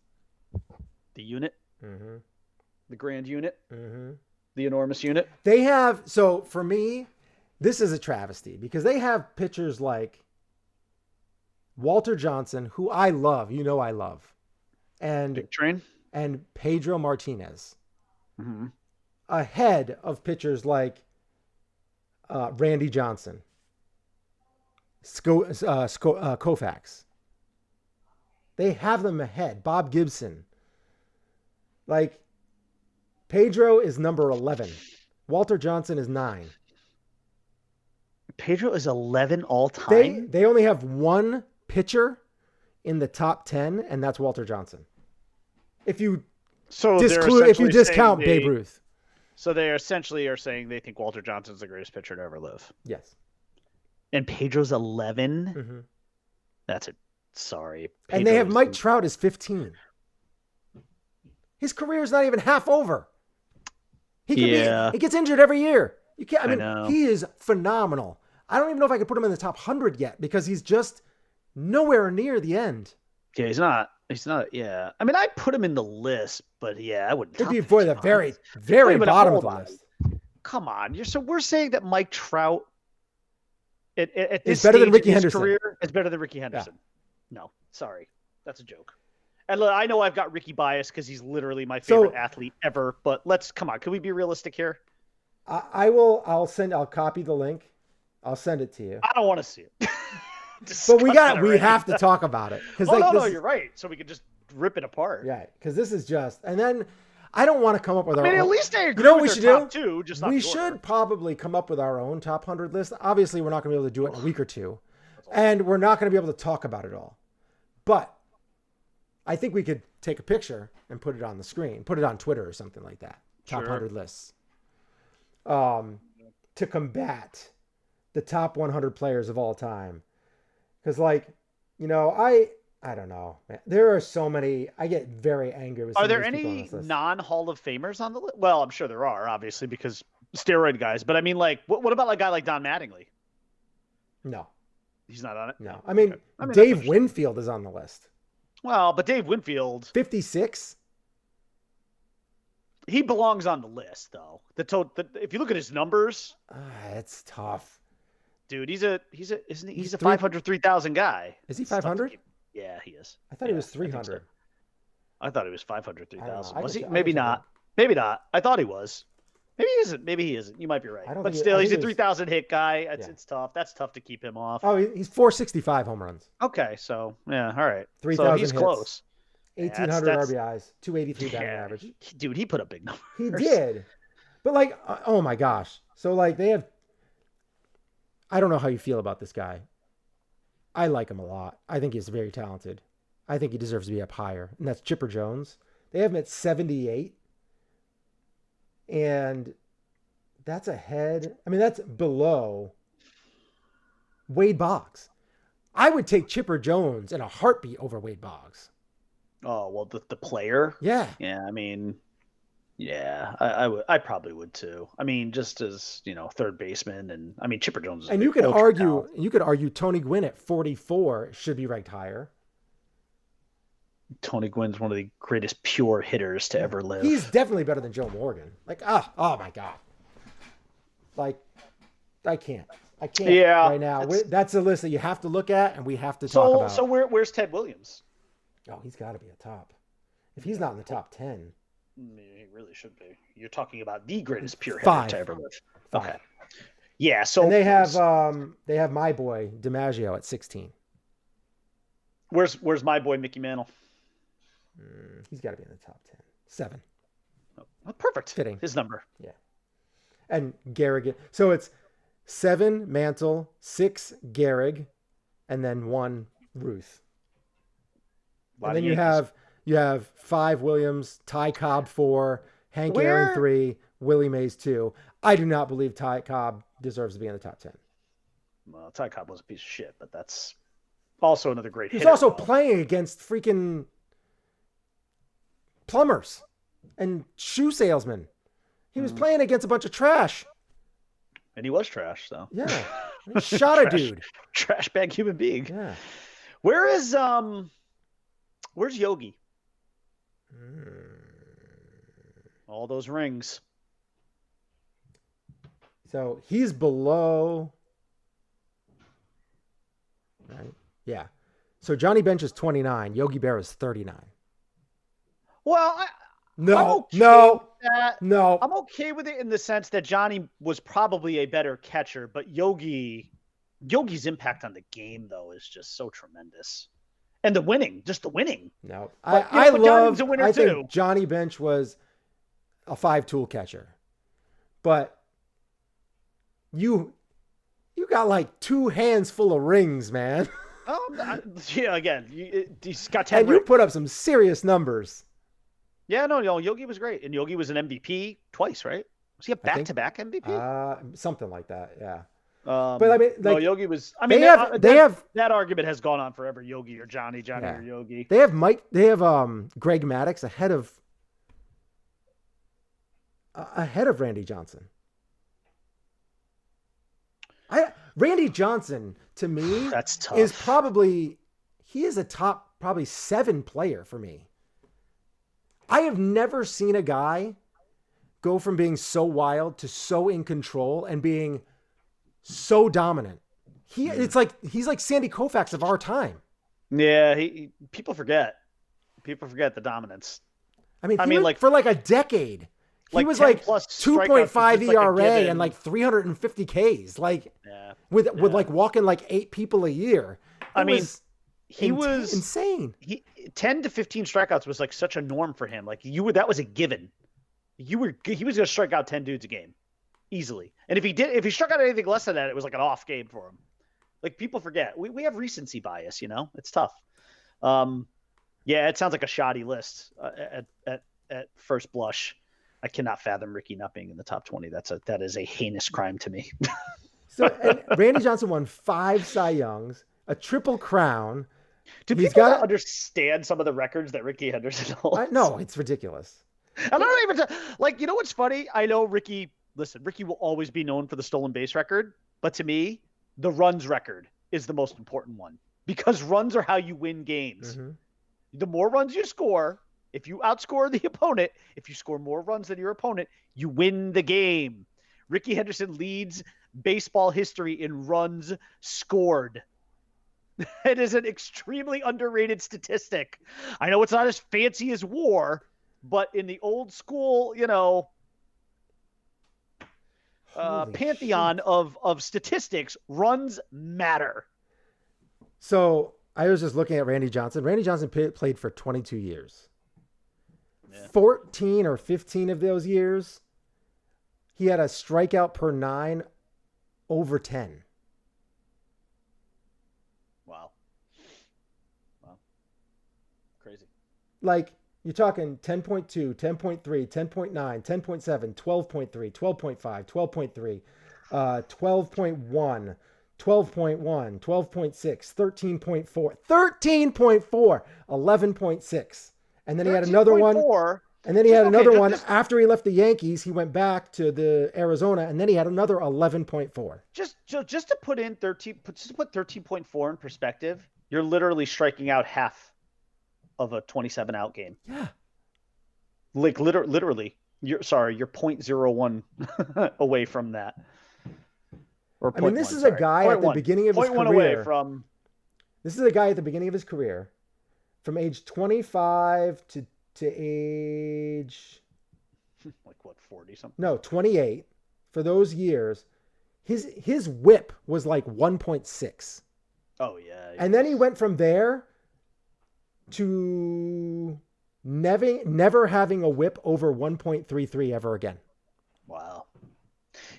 The unit. Mm-hmm. The grand unit. Mm-hmm. The enormous unit. They have, so for me, this is a travesty because they have pitchers like Walter Johnson, who I love, I love, and Big Train, and Pedro Martinez, mm-hmm. ahead of pitchers like Randy Johnson, Koufax, They have them ahead. Bob Gibson. Like, Pedro is number 11. Walter Johnson is 9. Pedro is 11 all time? They only have one pitcher in the top 10, and that's Walter Johnson. If you discount Babe Ruth. So they essentially are saying they think Walter Johnson's the greatest pitcher to ever live. Yes. And Pedro's 11? Mm-hmm. Sorry. And they have Mike Trout as 15. His career is not even half over. He gets injured every year. You can't. I mean, he is phenomenal. I don't even know if I could put him in the top 100 yet because he's just nowhere near the end. Yeah, he's not. Yeah. I mean, I put him in the list, but yeah, I wouldn't. It'd be for the very, very bottom of the list. Come on. So we're saying that Mike Trout at this better than stage Ricky in his Henderson. career is better than Ricky Henderson. Yeah. No, sorry. That's a joke. And look, I know I've got Ricky bias because he's literally my favorite athlete ever, but come on. Can we be realistic here? I'll copy the link. I'll send it to you. I don't want to see it. But we have to talk about it. No, you're right. So we can just rip it apart. Yeah, because this is just, and then I don't want to come up with at least I agree. You know what we should do? Two, just not we should probably come up with our own top 100 list. Obviously, we're not going to be able to do it in a week or two, and we're not going to be able to talk about it all. But I think we could take a picture and put it on the screen, put it on Twitter or something like that. Top 100 lists. To combat the top 100 players of all time. Because, I don't know. Man. There are so many. I get very angry with some Are there of these any people on this list. non-Hall of Famers on the list? Well, I'm sure there are, obviously, because steroid guys. But I mean, what about a guy like Don Mattingly? No. He's not on it? No. I mean Dave Winfield is on the list. Well, but Dave Winfield... 56? He belongs on the list, though. If you look at his numbers... it's tough. Dude, he's a 503,000 guy. Is he 500? Yeah, he is. I thought he was 300. I thought he was 503,000. Was he? I Maybe not. Maybe not. I thought he was. Maybe he isn't. Maybe he isn't. You might be right. But still, he's a 3,000 hit guy. It's tough. That's tough to keep him off. Oh, he's 465 home runs. Okay, so yeah, all right. 3,000 he's hits, close. 1,800 RBIs, 283 batting average. Dude, he put up big numbers. He did. But oh my gosh. So they have. I don't know how you feel about this guy. I like him a lot. I think he's very talented. I think he deserves to be up higher. And that's Chipper Jones. They have him at 78. And that's ahead. I mean, that's below Wade Boggs. I would take Chipper Jones in a heartbeat over Wade Boggs. Oh, well, the player? Yeah. Yeah, I mean, yeah, I probably would too. I mean, just as, third baseman, and I mean, Chipper Jones is and you could argue Tony Gwynn at 44 should be ranked higher. Tony Gwynn's one of the greatest pure hitters to ever live. He's definitely better than Joe Morgan. Oh my God. I can't right now. That's a list that you have to look at and we have to talk about. So where's Ted Williams? Oh, he's got to be a top. If he's not in the top 10. He really should be. You're talking about the greatest pure hitter to ever live. Okay. Yeah, so... And they have my boy, DiMaggio, at 16. Where's my boy, Mickey Mantle? He's got to be in the top 10. 7. Oh, perfect. Fitting. His number. Yeah. And Gehrig. So it's 7 Mantle, 6 Gehrig, and then 1 Ruth. And then you have 5 Williams, Ty Cobb 4, Hank Aaron 3, Willie Mays 2. I do not believe Ty Cobb deserves to be in the top 10. Well, Ty Cobb was a piece of shit, but that's also another great hitter. He's also playing against freaking plumbers and shoe salesmen. He was playing against a bunch of trash. And he was trash, though. Yeah. He shot a dude. Trash bag human being. Yeah. Where's Yogi? All those rings. So he's below. Right? Yeah. So Johnny Bench is 29. Yogi Berra is 39. Well, No. I'm okay with it in the sense that Johnny was probably a better catcher, but Yogi's impact on the game, though, is just so tremendous. And the winning, just the winning. No, But, I but Johnny was love. a winner I too. think Johnny Bench was a 5-tool catcher, but you got like 2 hands full of rings, man. Yeah, again, he's got 10 And you rings. put up some serious numbers. Yeah, no, Yogi was great. And Yogi was an MVP twice, right? Was he a back-to-back MVP? Something like that. Yeah. But I mean, no, like, Yogi was. I they mean, have that argument has gone on forever. Yogi or Johnny Yeah. or Yogi. They have Greg Maddux ahead of Randy Johnson. Randy Johnson, to me, That's tough. he is a top probably 7 player for me. I have never seen a guy go from being so wild to so in control and being so dominant. He's like Sandy Koufax of our time. Yeah, people forget. People forget the dominance. I mean, like for like a decade, he was like 2.5 ERA and like 350 Ks, like with like walking like 8 people a year. He was insane. 10 to 15 strikeouts was like such a norm for him. Like that was a given. He was going to strike out 10 dudes a game easily. And if he struck out anything less than that, it was like an off game for him. Like people forget. We have recency bias, It's tough. Yeah, it sounds like a shoddy list at first blush. I cannot fathom Ricky not being in the top 20. That is a heinous crime to me. And Randy Johnson won 5 Cy Youngs, a Triple Crown. Do people not understand some of the records that Ricky Henderson holds? No, it's ridiculous. I'm not even like, what's funny? I know Ricky will always be known for the stolen base record, but to me, the runs record is the most important one because runs are how you win games. Mm-hmm. The more runs you score, if you outscore the opponent, if you score more runs than your opponent, you win the game. Ricky Henderson leads baseball history in runs scored. It is an extremely underrated statistic. I know it's not as fancy as WAR, but in the old school, pantheon of statistics, runs matter. So I was just looking at Randy Johnson. Randy Johnson played for 22 years. Yeah. 14 or 15 of those years, he had a strikeout per 9 over 10. Wow. Crazy. Like, you're talking 10.2, 10.3, 10.9, 10.7, 12.3, 12.5, 12.3, 12.1, 12.1, 12.6, 13.4, 11.6. And then he had another one. And then he had another one after he left the Yankees. He went back to the Arizona, and then he had another 11.4. Just to put 13.4 in perspective, you're literally striking out half of a 27 out game. Yeah. Like literally, you're 0.01 away from that. Or this is a guy at the beginning of his career. Away from. This is a guy at the beginning of his career, from age 25 to age like what, 40 something? No, 28. For those years, his whip was like 1.6. Oh yeah. And then he went from there to never having a whip over 1.33 ever again. Wow.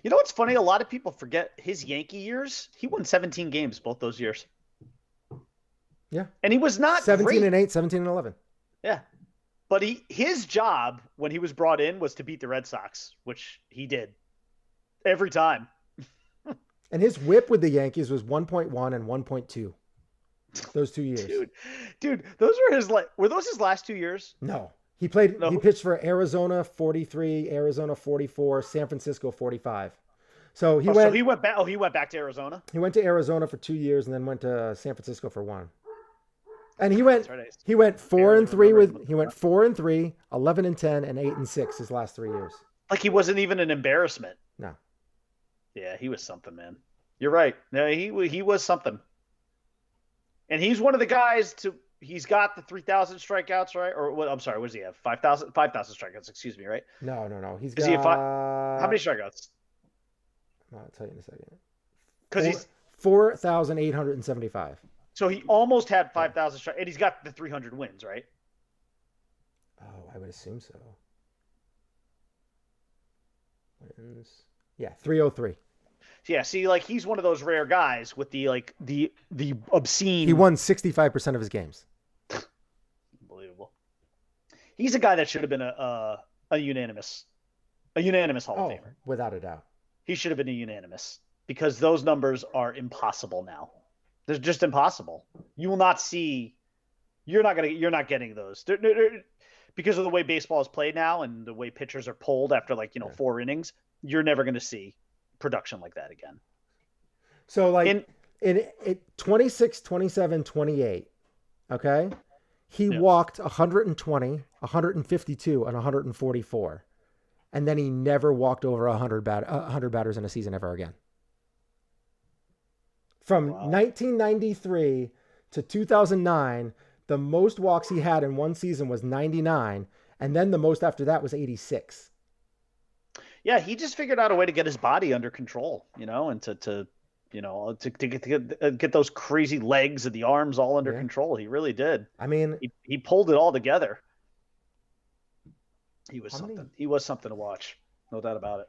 You know what's funny? A lot of people forget his Yankee years. He won 17 games both those years. Yeah. And he was not 17 great. and 8, 17 and 11. Yeah. But his job when he was brought in was to beat the Red Sox, which he did every time. And his whip with the Yankees was 1.1 and 1.2. Those 2 years. Dude, were those his last 2 years? No. He pitched for Arizona 43, Arizona 44, San Francisco 45. So he went back. Oh, he went back to Arizona. He went to Arizona for 2 years and then went to San Francisco for 1. And he went 4-3, 11-10, and 8-6 his last 3 years. Like he wasn't even an embarrassment. No. Yeah, he was something, man. You're right. No, he was something. And he's one of the guys he's got the 3,000 strikeouts, right? Or what? I'm sorry, what does he have? 5,000 strikeouts, excuse me, right? No. Is he how many strikeouts? I'll tell you in a second. Because he's 4,875. So he almost had 5,000 strikeouts, and he's got the 300 wins, right? Oh, I would assume so. Wins. Yeah, 303. Yeah, see, like he's one of those rare guys with the obscene. He won 65% of his games. Unbelievable. He's a guy that should have been a unanimous Hall of Famer. Without a doubt. He should have been a unanimous because those numbers are impossible now. They're just impossible. You will not see. You're not getting those because of the way baseball is played now and the way pitchers are pulled after 4 innings. You're never going to see production like that again. So like in 26, 27, 28, okay? He walked 120, 152, and 144. And then he never walked over 100 batters in a season ever again. From 1993 to 2009, the most walks he had in one season was 99, and then the most after that was 86. Yeah, he just figured out a way to get his body under control, and to get those crazy legs and the arms all under control. He really did. I mean, he pulled it all together. He was something. He was something to watch, no doubt about it.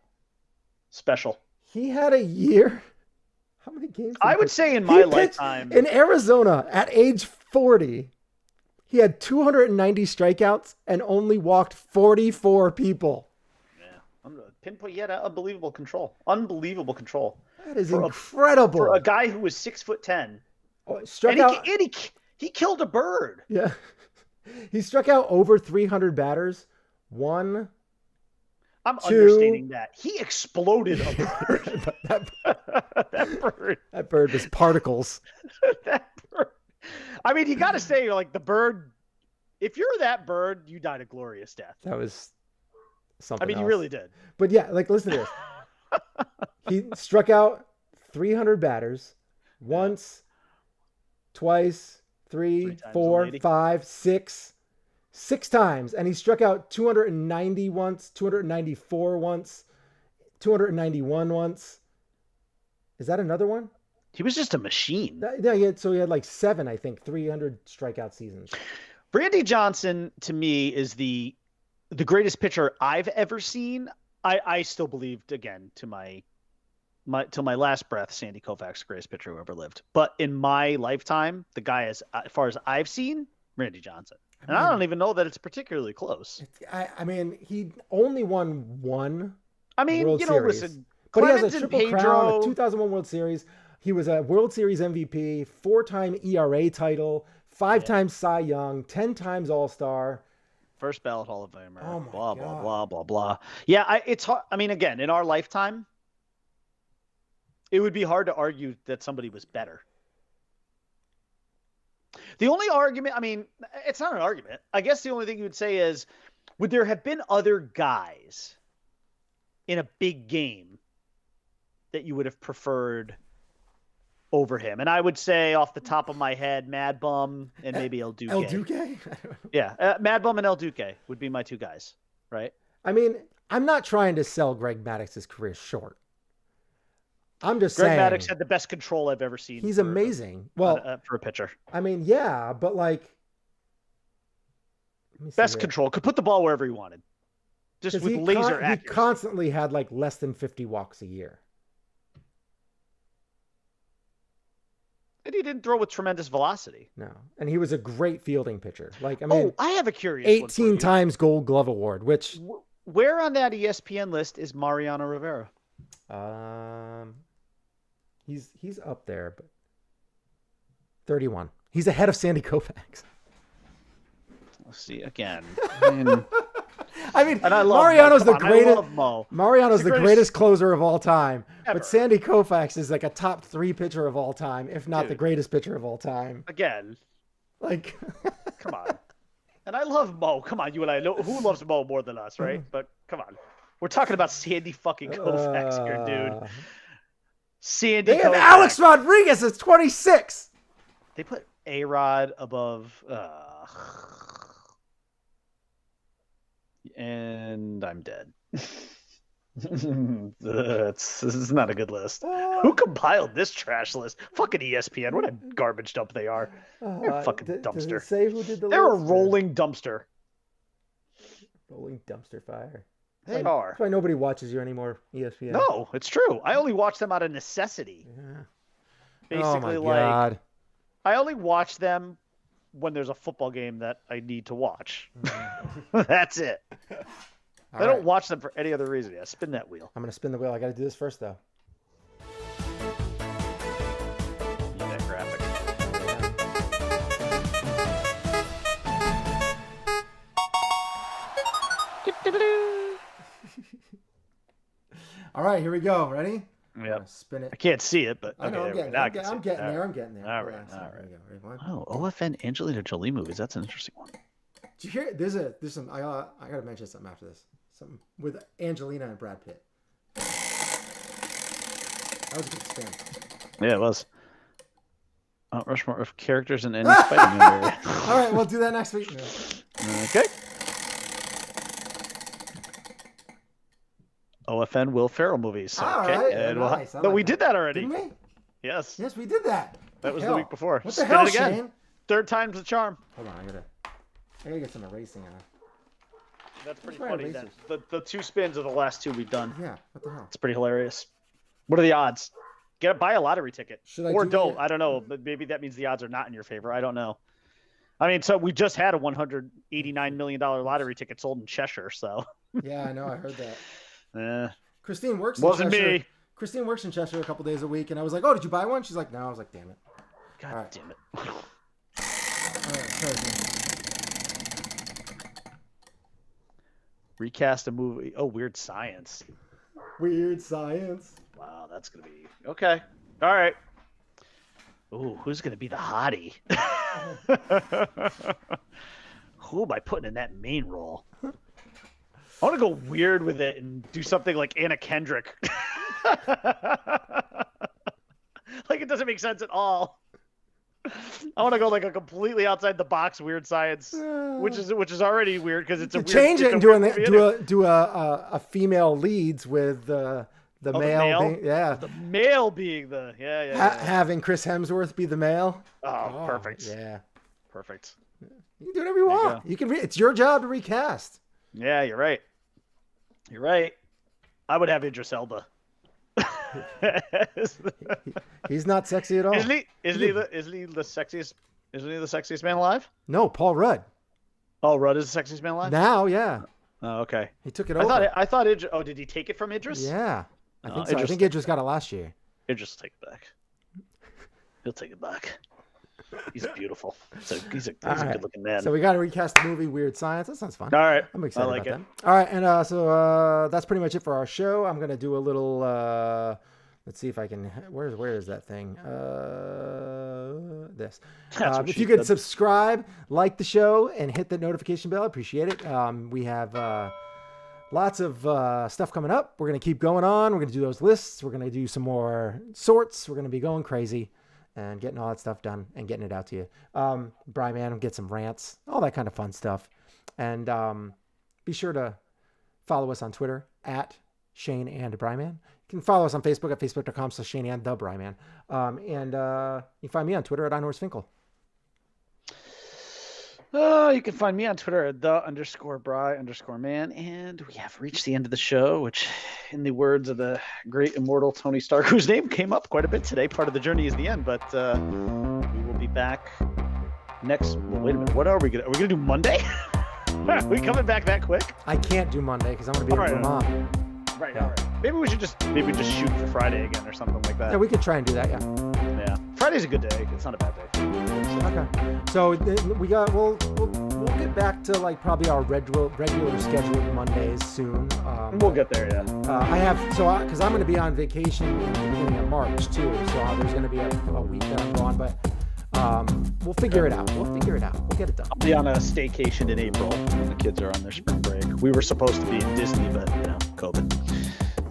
Special. He had a year. How many games? I would say in my lifetime in Arizona at age 40, he had 290 strikeouts and only walked 44 people. Pinpoint, he had unbelievable control. Unbelievable control. That is incredible. For a guy who was 6'10". He killed a bird. Yeah. He struck out over 300 batters. I'm understating that. He exploded a bird. That bird was particles. That bird. I mean, you got to say, the bird, if you're that bird, you died a glorious death. That was something else. You really did. But yeah, listen to this. He struck out 300 batters once, twice, three, 4, 5, 6 times. And he struck out 290 once, 294 once, 291 once. Is that another one? He was just a machine. So he had 7, I think, 300 strikeout seasons. Randy Johnson, to me, is the greatest pitcher I've ever seen. I still believed, again, till my last breath, Sandy Koufax, the greatest pitcher who ever lived. But in my lifetime, the guy, as far as I've seen, Randy Johnson. And I don't even know that it's particularly close. He only won one World Series. Listen, but Clemens he has a triple crown, a 2001 World Series. He was a World Series MVP, 4-time ERA title, 5-time Cy Young, 10 times All-Star. First ballot Hall of Famer. Oh my blah, God. blah, blah, blah, blah. Yeah, it's hard. Again, in our lifetime, it would be hard to argue that somebody was better. The only argument, it's not an argument. I guess the only thing you would say is, would there have been other guys in a big game that you would have preferred over him? And I would say off the top of my head, Mad Bum and maybe El Duque. El Duque? Yeah, Mad Bum and El Duque would be my two guys, right? I'm not trying to sell Greg Maddox's career short. I'm just saying. Greg Maddox had the best control I've ever seen. He's amazing. Well, for a pitcher. Yeah, but best control. Could put the ball wherever he wanted. Just with laser accuracy. He constantly had less than 50 walks a year. And he didn't throw with tremendous velocity. No. And he was a great fielding pitcher. I have a curious 18 times Gold Glove Award, which... Where on that ESPN list is Mariano Rivera? He's up there, but 31. He's ahead of Sandy Koufax. Let's see again. Mariano's the greatest. I love Mo. Mariano's the greatest closer of all time. Ever. But Sandy Koufax is a top 3 pitcher of all time, if not the greatest pitcher of all time. Again, come on. And I love Mo. Come on, you and I know who loves Mo more than us, right? But come on, we're talking about Sandy fucking Koufax here, dude. Sandy. They have Alex Rodriguez as 26. They put A-Rod above. And I'm dead. This is not a good list. Who compiled this trash list? Fucking ESPN. What a garbage dump they are. They're a fucking dumpster. Does it say who did the They're list? a rolling dumpster. Rolling dumpster fire. They are. That's why nobody watches you anymore, ESPN. No, it's true. I only watch them out of necessity. Yeah. Basically, oh my God. I only watch them when there's a football game that I need to watch. That's it. I don't watch them for any other reason. Yeah, spin that wheel. I'm going to spin the wheel. I got to do this first, though. Look at that graphic. All right, here we go. Ready? Yeah. Spin it. I can't see it, but I know, okay, I'm getting there. I'm getting there. All right. Ready, one. Oh, OFN Angelina Jolie movies. That's an interesting one. Did you hear? There's some. I gotta mention something after this. Something with Angelina and Brad Pitt. That was a good spin. Yeah, it was. Rushmore of characters in any Spiderman movie. All right, we'll do that next week. Okay. OFN Will Ferrell movies. All okay. right. And Nice. no, we did that already. Didn't we? Yes. Yes, we did that. That was the week before. What the Spin hell, it again. Shane? Third time's the charm. Hold on, I gotta get some erasing on. That's pretty Where's my funny. Then. erasers? The two spins are the last two we've done. Yeah. What the hell? It's pretty hilarious. What are the odds? Buy a lottery ticket. Should I or do don't. it? I don't know. But maybe that means the odds are not in your favor. I don't know. I mean, so we just had a $189 million lottery ticket sold in Cheshire. So. Yeah, I know. I heard that. Christine works. Wasn't in Cheshire. me. Christine works in Cheshire a couple days a week, and I was like, "Oh, did you buy one?" She's like, "No." I was like, "Damn it." God damn it. All right, sorry. Recast a movie. Oh, Weird Science. Weird Science. Wow, that's gonna be okay. All right. Ooh, who's gonna be the hottie? Who am I putting in that main role? I want to go weird with it and do something like Anna Kendrick. Like it doesn't make sense at all. I want to go like a completely outside the box Weird Science, which is already weird because it's a weird, change it and do a female leads with the male. The male being having Chris Hemsworth be the male. Oh, perfect. Yeah, perfect. You can do whatever you want. You can. It's your job to recast. Yeah, you're right. You're right. I would have Idris Elba. He's not sexy at all. Isn't he the sexiest? Isn't he the sexiest man alive? No, Paul Rudd. Oh, Rudd is the sexiest man alive? Now, yeah. Oh, okay. He took it over. I thought Idris. Oh, did he take it from Idris? Yeah, I think so. I think Idris got it last year. Idris will take it back. He'll take it back. He's beautiful. He's a good-looking man. So we got to recast the movie Weird Science. That sounds fun. All right. I'm excited about that. All right, and so that's pretty much it for our show. I'm gonna do a little. Let's see if I can. Where is that thing? This. If you could subscribe, like the show, and hit the notification bell, I appreciate it. We have lots of stuff coming up. We're gonna keep going on. We're gonna do those lists. We're gonna do some more sorts. We're gonna be going crazy and getting all that stuff done and getting it out to you. Brian Man, get some rants, all that kind of fun stuff. And be sure to follow us on Twitter at Shane and Brian Man. You can follow us on Facebook at facebook.com/Shane and the Brian Man. And you can find me on Twitter at _Finkel. You can find me on Twitter at _Bri_man. And we have reached the end of the show, which, in the words of the great immortal Tony Stark, whose name came up quite a bit today, part of the journey is the end. But we will be back next. Well, wait a minute. What are we gonna? Are we gonna do Monday? Are we coming back that quick? I can't do Monday because I'm gonna be in Vermont. Right. Yeah. All right. Maybe we just shoot for Friday again or something like that. Yeah, we could try and do that. Yeah. Yeah. Friday's a good day. It's not a bad day. Okay. So we'll get back to like probably our regular scheduled Mondays soon. We'll get there. Yeah. Because I'm going to be on vacation in the beginning of March too. So there's going to be a week that I'm gone, but we'll figure it out. We'll get it done. I'll be on a staycation in April when the kids are on their spring break. We were supposed to be in Disney, but COVID.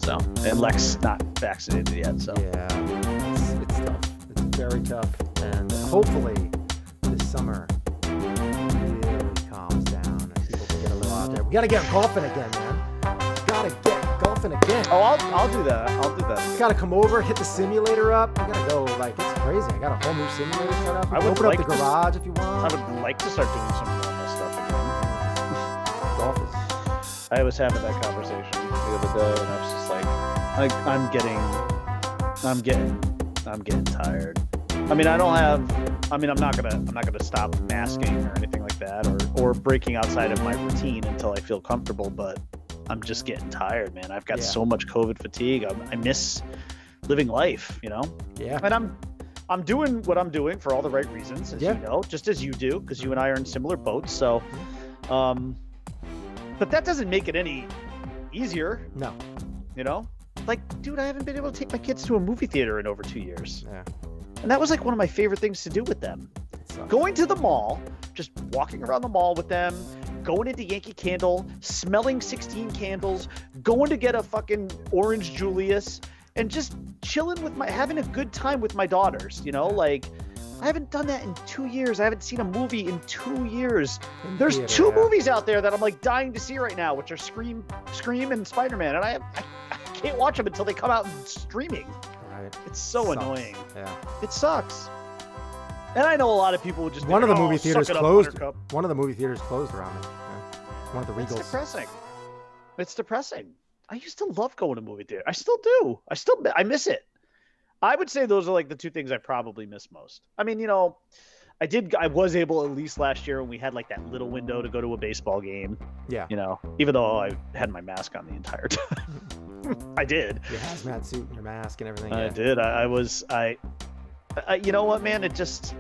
So, and Lex not vaccinated yet. So yeah, it's tough. It's very tough, and hopefully this summer really calms down and people can get a little out there. We got to get golfing again, man. Got to get golfing. coughing again. Oh, I'll do that. I'll do that. You gotta come over, hit the simulator up. You gotta go, like, it's crazy. I got a whole new simulator set up. You can open up the garage if you want. I would like to start doing some normal stuff again. Golf is... I was having that conversation the other day, and I was just like, I'm getting tired. I mean, I'm not gonna stop masking or anything like that, or breaking outside of my routine until I feel comfortable. But I'm just getting tired, man. I've got so much COVID fatigue. I miss living life, you know. Yeah. And I'm doing what I'm doing for all the right reasons, as you know, just as you do, because you and I are in similar boats. So, but that doesn't make it any easier. No. You know, like, dude, I haven't been able to take my kids to a movie theater in over 2 years. Yeah. And that was like one of my favorite things to do with them. Going to the mall, just walking around the mall with them, going into Yankee Candle, smelling 16 candles, going to get a fucking Orange Julius, and just chilling having a good time with my daughters, you know? Like, I haven't done that in 2 years. I haven't seen a movie in 2 years. There's two movies out there that I'm like dying to see right now, which are Scream and Spiderman, and I can't watch them until they come out streaming. Right. It's so annoying. Yeah. It sucks. And I know a lot of people would just one of the movie theaters closed. One of the movie theaters closed around me. Yeah. One of the Regals. It's depressing. I used to love going to movie theater. I still do. I miss it. I would say those are like the two things I probably miss most. I mean, you know, I was able, at least last year, when we had like that little window to go to a baseball game. Yeah. You know, even though I had my mask on the entire time. I did. Your hazmat suit and your mask and everything. I did. I you know what, man? I just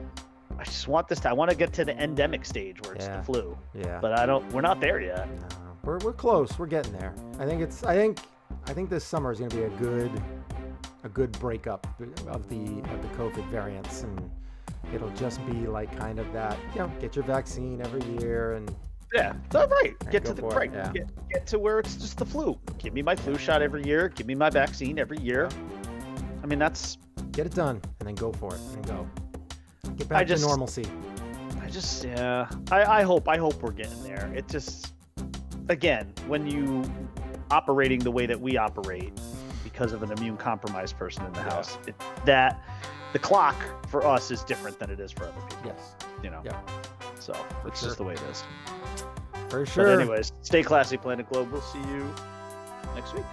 want this. I want to get to the endemic stage where it's the flu. Yeah. But we're not there yet. No, we're close. We're getting there. I think this summer is going to be a good breakup of the COVID variants, and it'll just be like kind of that, you know, get your vaccine every year and. Yeah, that's right. Get to where it's just the flu. Give me my flu shot every year. Give me my vaccine every year. I mean, get it done and then go for it and go. Get back to normalcy. I hope we're getting there. It just, again, when you operating the way that we operate because of an immune compromised person in the house, the clock for us is different than it is for other people. Yes. You know. Yeah. So it's just the way it is. For sure. But anyways, stay classy, Planet Globe. We'll see you next week.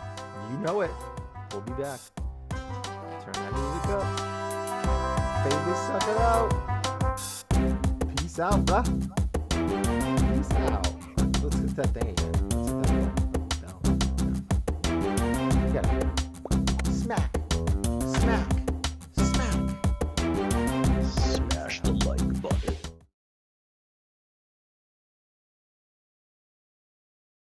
You know it. We'll be back. Turn that music up. Fade this sucker out. Peace out, bruh. Peace out. Let's hit that thing again.